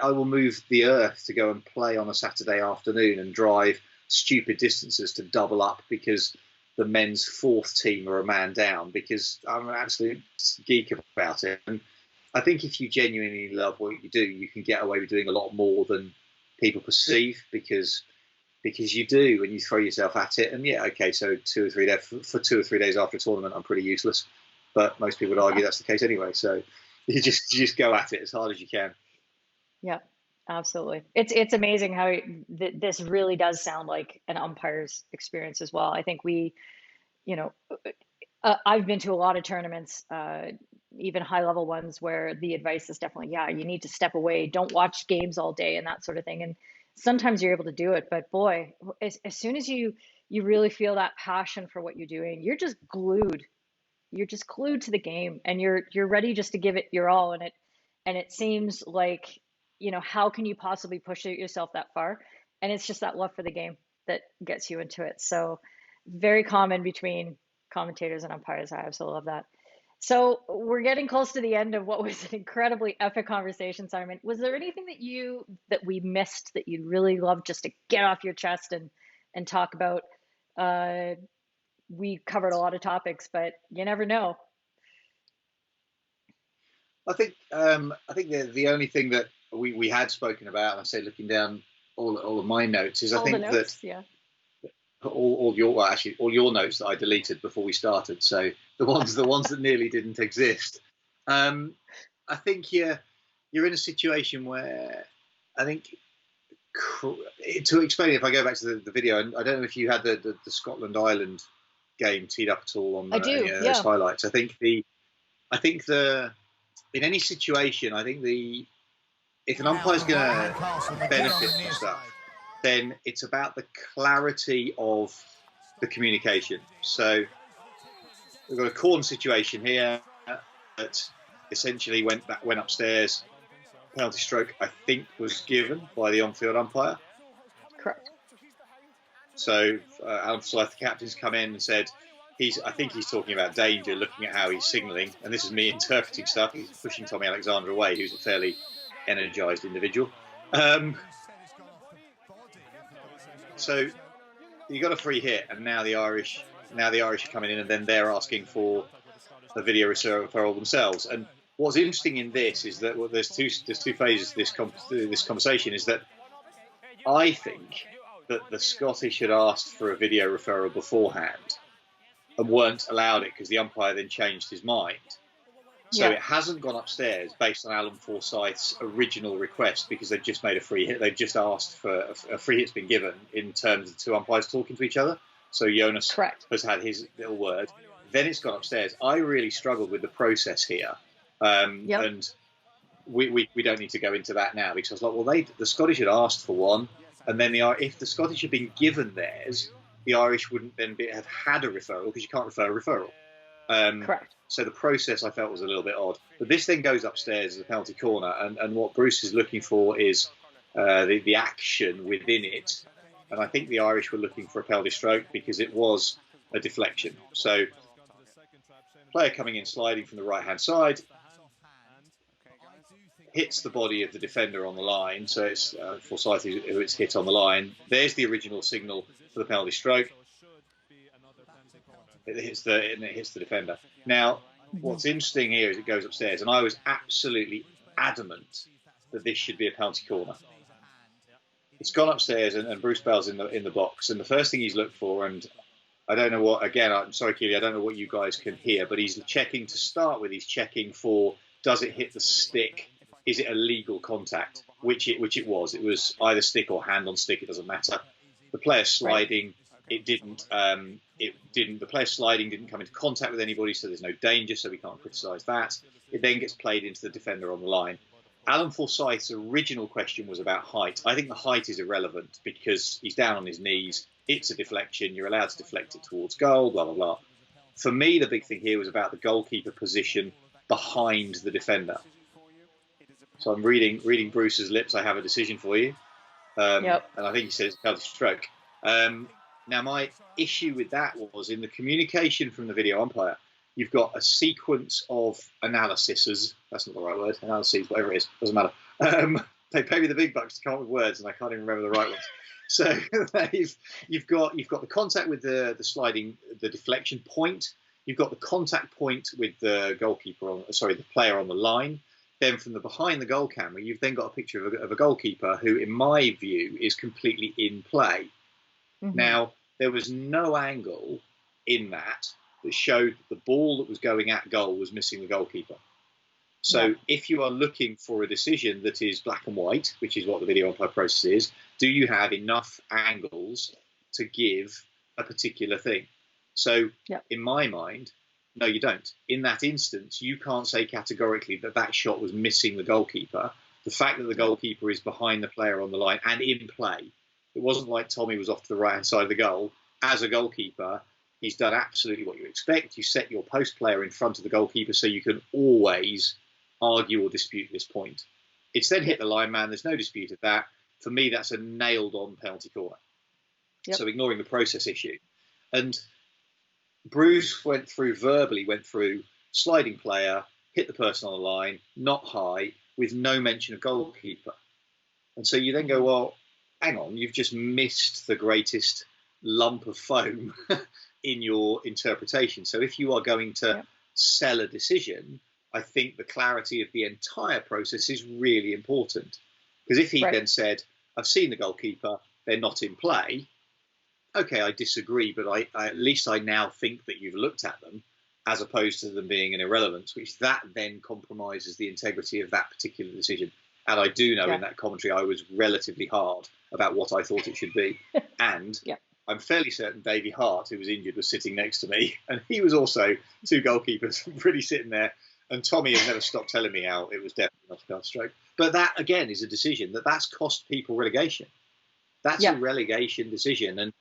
I will move the earth to go and play on a Saturday afternoon and drive stupid distances to double up because the men's fourth team are a man down, because I'm an absolute geek about it. And I think if you genuinely love what you do, you can get away with doing a lot more than people perceive, because you do, and you throw yourself at it. And yeah, okay, so 2 or 3 days for 2 or 3 days after a tournament, I'm pretty useless. But most people would argue that's the case anyway. So you just go at it as hard as you can. Yeah, absolutely. It's amazing how this really does sound like an umpire's experience as well. I think I've been to a lot of tournaments, even high level ones, where the advice is definitely, yeah, you need to step away, don't watch games all day and that sort of thing. And sometimes you're able to do it, but boy, as soon as you really feel that passion for what you're doing, you're just glued. You're just glued to the game, and you're ready just to give it your all. And it seems like, how can you possibly push yourself that far? And it's just that love for the game that gets you into it. So very common between commentators and umpires. I absolutely love that. So we're getting close to the end of what was an incredibly epic conversation, Simon. Was there anything that we missed that you'd really love just to get off your chest and talk about? We covered a lot of topics, but you never know. I think the only thing that we had spoken about, and I say looking down all of my notes, is I think that all your notes that I deleted before we started. So the ones that nearly didn't exist. I think you're in a situation where I think, to explain it, if I go back to the video, and I don't know if you had the Scotland Ireland game teed up at all on those highlights. I think in any situation, I think if an umpire's going to benefit from stuff, then it's about the clarity of the communication. So we've got a corner situation here that essentially went upstairs. Penalty stroke, I think, was given by the on-field umpire. Correct. So Alan Forsyth, the captain's come in and said, I think he's talking about danger, looking at how he's signalling. And this is me interpreting stuff. He's pushing Tommy Alexander away, who's a fairly energised individual. So you got a free hit, and now the Irish are coming in, and then they're asking for a video referral themselves. And what's interesting in this is that there's two phases to this conversation. Is that I think that the Scottish had asked for a video referral beforehand and weren't allowed it because the umpire then changed his mind. So it hasn't gone upstairs based on Alan Forsyth's original request, because they've just made a free hit. They've just asked for a free hit's been given in terms of two umpires talking to each other. So Jonas has had his little word. Then it's gone upstairs. I really struggled with the process here. And we don't need to go into that now, because I was like, well, the Scottish had asked for one, and then if the Scottish had been given theirs, the Irish wouldn't then have had a referral, because you can't refer a referral. Correct. So the process I felt was a little bit odd. But this then goes upstairs as a penalty corner, and what Bruce is looking for is the action within it. And I think the Irish were looking for a penalty stroke because it was a deflection. So player coming in, sliding from the right-hand side, hits the body of the defender on the line. So it's Forsyth who it's hit on the line. There's the original signal for the penalty stroke. It hits the defender. Now, what's interesting here is it goes upstairs, and I was absolutely adamant that this should be a penalty corner. It's gone upstairs, and Bruce Bell's in the box, and the first thing he's looked for, and I don't know what. Again, I'm sorry, Keely, I don't know what you guys can hear, but he's checking to start with. He's checking for, does it hit the stick? Is it a legal contact? Which it was. It was either stick or hand on stick. It doesn't matter. The player sliding. It didn't. The player sliding didn't come into contact with anybody, so there's no danger. So we can't criticise that. It then gets played into the defender on the line. Alan Forsyth's original question was about height. I think the height is irrelevant because he's down on his knees. It's a deflection. You're allowed to deflect it towards goal. Blah blah blah. For me, the big thing here was about the goalkeeper position behind the defender. So I'm reading Bruce's lips. I have a decision for you. Yep. And I think he said it's called a stroke. Now, my issue with that was in the communication from the video umpire, you've got a sequence of analyses. That's not the right word. Analyses, whatever it is, doesn't matter. They pay me the big bucks to come up with words, and I can't even remember the right ones. So you've got the contact with the sliding, the deflection point. You've got the contact point with the the player on the line. Then from the behind the goal camera, you've then got a picture of a goalkeeper who, in my view, is completely in play. Mm-hmm. Now, there was no angle in that showed that the ball that was going at goal was missing the goalkeeper. So if you are looking for a decision that is black and white, which is what the video umpire process is, do you have enough angles to give a particular thing? So in my mind, no, you don't. In that instance, you can't say categorically that that shot was missing the goalkeeper. The fact that the goalkeeper is behind the player on the line and in play, it wasn't like Tommy was off to the right-hand side of the goal. As a goalkeeper, he's done absolutely what you expect. You set your post player in front of the goalkeeper so you can always argue or dispute this point. It's then hit the lineman. There's no dispute of that. For me, that's a nailed-on penalty corner. Yep. So ignoring the process issue. And Bruce went through sliding player, hit the person on the line, not high, with no mention of goalkeeper. And so you then go, well, hang on, you've just missed the greatest lump of foam in your interpretation. So if you are going to sell a decision, I think the clarity of the entire process is really important. Because if he then said, I've seen the goalkeeper, they're not in play, okay, I disagree, but at least I now think that you've looked at them, as opposed to them being an irrelevance, which that then compromises the integrity of that particular decision. And I do know in that commentary I was relatively hard about what I thought it should be. And I'm fairly certain Davey Hart, who was injured, was sitting next to me, and he was also two goalkeepers really sitting there. And Tommy has never stopped telling me how it was definitely not a card stroke. But that, again, is a decision that's cost people relegation. That's a relegation decision. And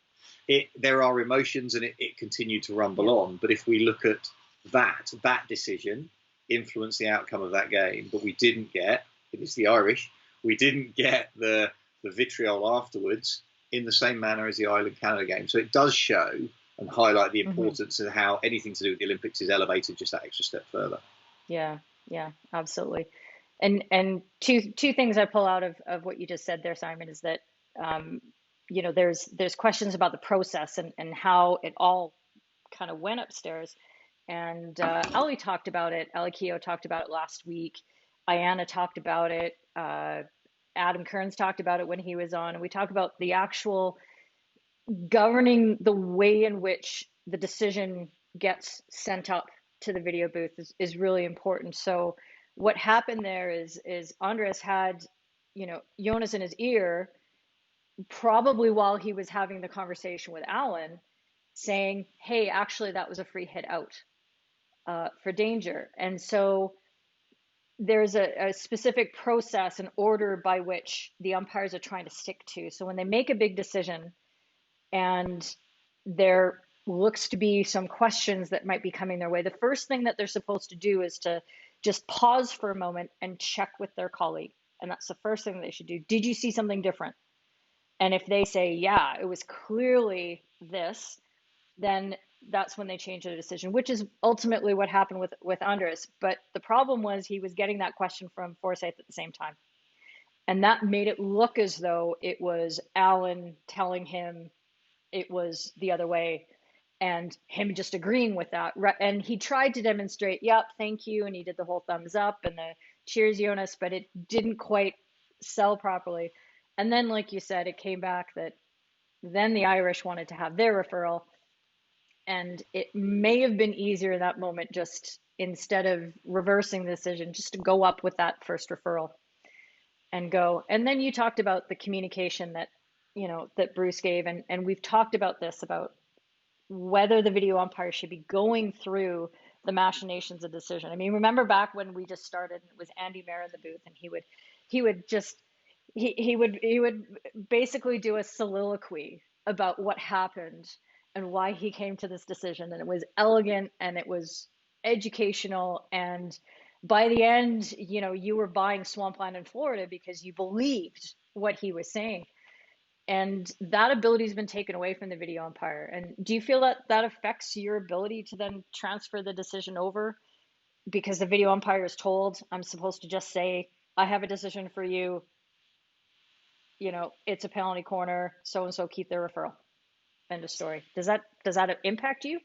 there are emotions, and it continued to rumble on. But if we look at that decision influenced the outcome of that game, but we didn't get, it is the Irish, we didn't get the vitriol afterwards in the same manner as the Ireland-Canada game. So it does show and highlight the importance of how anything to do with the Olympics is elevated just that extra step further. Yeah, absolutely. And two things I pull out of what you just said there, Simon, is that there's questions about the process and how it all kind of went upstairs. And Ali talked about it. Ali Keogh talked about it last week. Ayanna talked about it. Adam Kearns talked about it when he was on. And we talked about the actual governing the way in which the decision gets sent up to the video booth is really important. So what happened there is Andres had, Jonas in his ear, probably while he was having the conversation with Alan, saying, hey, actually, that was a free hit out for danger. And so there's a specific process and order by which the umpires are trying to stick to. So when they make a big decision and there looks to be some questions that might be coming their way, the first thing that they're supposed to do is to just pause for a moment and check with their colleague. And that's the first thing they should do. Did you see something different? And if they say, yeah, it was clearly this, then that's when they change their decision, which is ultimately what happened with Andres. But the problem was he was getting that question from Forsyth at the same time. And that made it look as though it was Alan telling him it was the other way and him just agreeing with that. And he tried to demonstrate, yep, thank you. And he did the whole thumbs up and the cheers, Jonas, but it didn't quite sell properly. And then, like you said, it came back that then the Irish wanted to have their referral. And it may have been easier in that moment, just instead of reversing the decision, just to go up with that first referral and go. And then you talked about the communication that, that Bruce gave. And we've talked about this, about whether the video umpire should be going through the machinations of decision. I mean, remember back when we just started, it was Andy Mayer in the booth, and he would basically do a soliloquy about what happened and why he came to this decision. And it was elegant and it was educational. And by the end, you know, you were buying swampland in Florida because you believed what he was saying. And that ability has been taken away from the video umpire. And do you feel that that affects your ability to then transfer the decision over? Because the video umpire is told, I'm supposed to just say, I have a decision for you. You know, it's a penalty corner, so-and-so keep their referral. End of story. Does that impact you?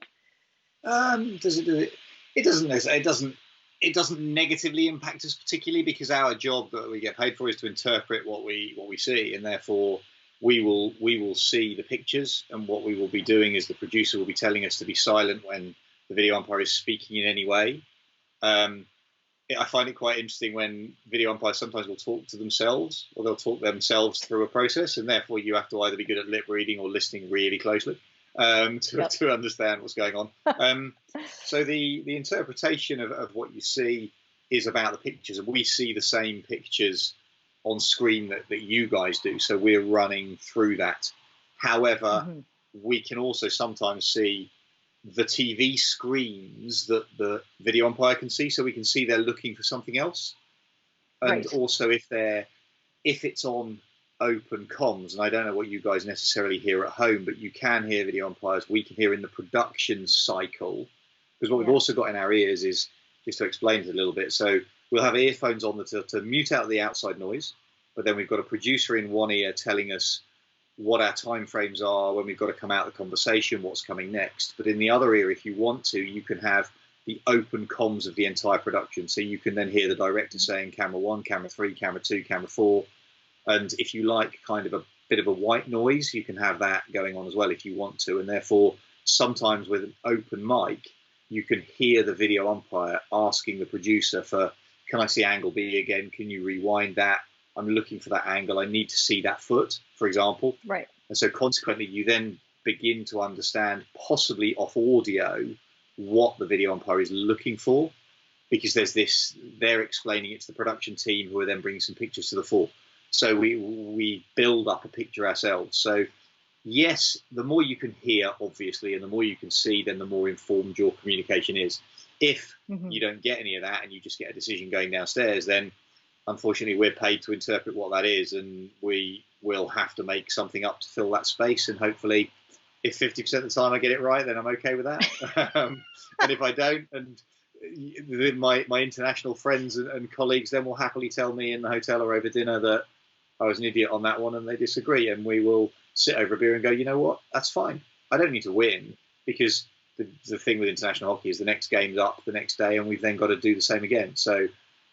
Does it do it? It doesn't necessarily. It doesn't negatively impact us particularly, because our job that we get paid for is to interpret what we see, and therefore we will see the pictures, and what we will be doing is the producer will be telling us to be silent when the video umpire is speaking in any way. I find it quite interesting when video umpires sometimes will talk to themselves, or they'll talk themselves through a process, and therefore you have to either be good at lip reading or listening really closely to understand what's going on. So the interpretation of what you see is about the pictures, and we see the same pictures on screen that you guys do. So we're running through that. However, we can also sometimes see the TV screens that the video umpire can see, so we can see they're looking for something else. And also if it's on open comms, and I don't know what you guys necessarily hear at home, but you can hear video umpires, we can hear in the production cycle, because what we've also got in our ears is, just to explain it a little bit, so we'll have earphones on to mute out the outside noise, but then we've got a producer in one ear telling us what our time frames are, when we've got to come out of the conversation, what's coming next. But in the other ear, if you want to, you can have the open comms of the entire production. So you can then hear the director saying camera 1, camera 3, camera 2, camera 4. And if you like kind of a bit of a white noise, you can have that going on as well if you want to. And therefore, sometimes with an open mic, you can hear the video umpire asking the producer for, can I see angle B again? Can you rewind that? I'm looking for that angle. I need to see that foot, for example. Right. And so consequently, you then begin to understand, possibly off audio, what the video umpire is looking for, because there's this, they're explaining it to the production team, who are then bringing some pictures to the fore. So we build up a picture ourselves. So yes, the more you can hear, obviously, and the more you can see, then the more informed your communication is. If you don't get any of that and you just get a decision going downstairs, then unfortunately we're paid to interpret what that is, and we will have to make something up to fill that space. And hopefully, if 50% of the time I get it right, then I'm okay with that. And if I don't, and my international friends and colleagues then will happily tell me in the hotel or over dinner that I was an idiot on that one, and they disagree, and we will sit over a beer and go, you know what, that's fine. I don't need to win, because the thing with international hockey is the next game's up the next day, and we've then got to do the same again. So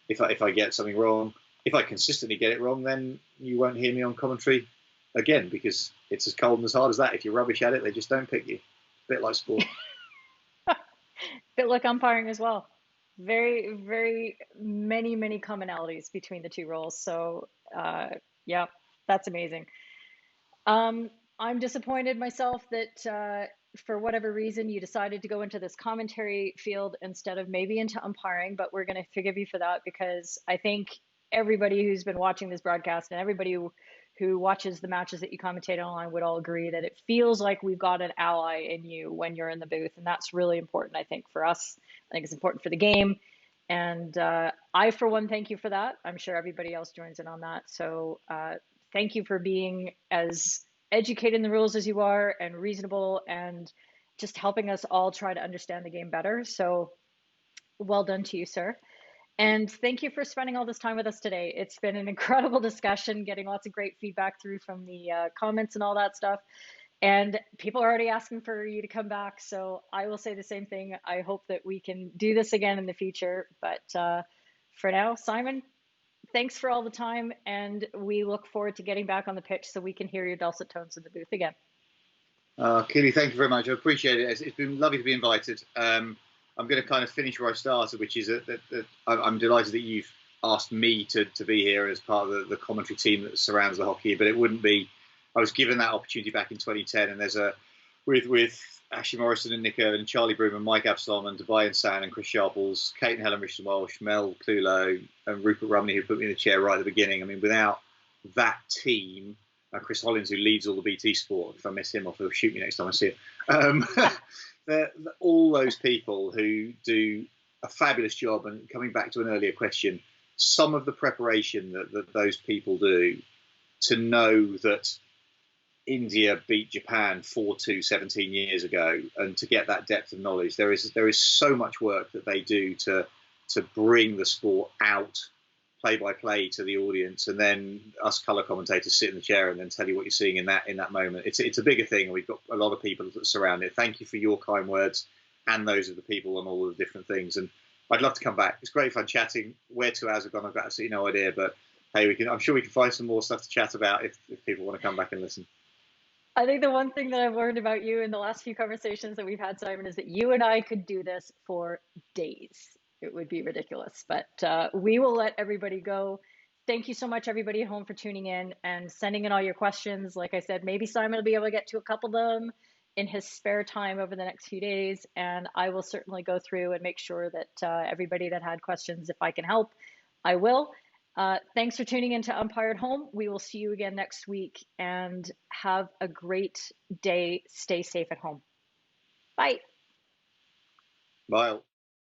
if I get something wrong, if I consistently get it wrong, then you won't hear me on commentary again, because it's as cold and as hard as that. If you're rubbish at it, they just don't pick you. A bit like sport. Bit like umpiring as well. Very, very many commonalities between the two roles. So yeah, that's amazing. I'm disappointed myself that for whatever reason you decided to go into this commentary field instead of maybe into umpiring, but we're going to forgive you for that, because I think everybody who's been watching this broadcast and everybody who watches the matches that you commentate online would all agree that it feels like we've got an ally in you when you're in the booth. And that's really important, I think, for us. I think it's important for the game. And I, for one, thank you for that. I'm sure everybody else joins in on that. So thank you for being as educated in the rules as you are, and reasonable, and just helping us all try to understand the game better. So well done to you, sir. And thank you for spending all this time with us today. It's been an incredible discussion, getting lots of great feedback through from the comments and all that stuff. And people are already asking for you to come back. So I will say the same thing. I hope that we can do this again in the future. But for now, Simon, thanks for all the time. And we look forward to getting back on the pitch so we can hear your dulcet tones in the booth again. Keely, thank you very much. I appreciate it. It's been lovely to be invited. I'm going to kind of finish where I started, which is that I'm delighted that you've asked me to be here as part of the commentary team that surrounds the hockey, but it wouldn't be, I was given that opportunity back in 2010, and there's with Ashley Morrison and Nick Irvin and Charlie Broom and Mike Absalom and Dubai and San and Chris Sharples, Kate and Helen Richardson-Welsh, Mel Clulo and Rupert Rumney, who put me in the chair right at the beginning. I mean, without that team, Chris Hollins, who leads all the BT Sport, if I miss him off, he'll shoot me next time I see it. All those people who do a fabulous job. And coming back to an earlier question, some of the preparation that those people do to know that India beat Japan 4-2 17 years ago, and to get that depth of knowledge, there is so much work that they do to bring the sport out play by play to the audience, and then us colour commentators sit in the chair and then tell you what you're seeing in that moment. It's a bigger thing, and we've got a lot of people that surround it. Thank you for your kind words and those of the people on all of the different things. And I'd love to come back. It's great fun chatting. Where 2 hours have gone, I've got absolutely no idea, but hey, I'm sure we can find some more stuff to chat about if people want to come back and listen. I think the one thing that I've learned about you in the last few conversations that we've had, Simon, is that you and I could do this for days. It would be ridiculous, but we will let everybody go. Thank you so much, everybody at home, for tuning in and sending in all your questions. Like I said, maybe Simon will be able to get to a couple of them in his spare time over the next few days, and I will certainly go through and make sure that everybody that had questions, if I can help, I will. Thanks for tuning in to Umpire at Home. We will see you again next week, and have a great day. Stay safe at home. Bye. Bye.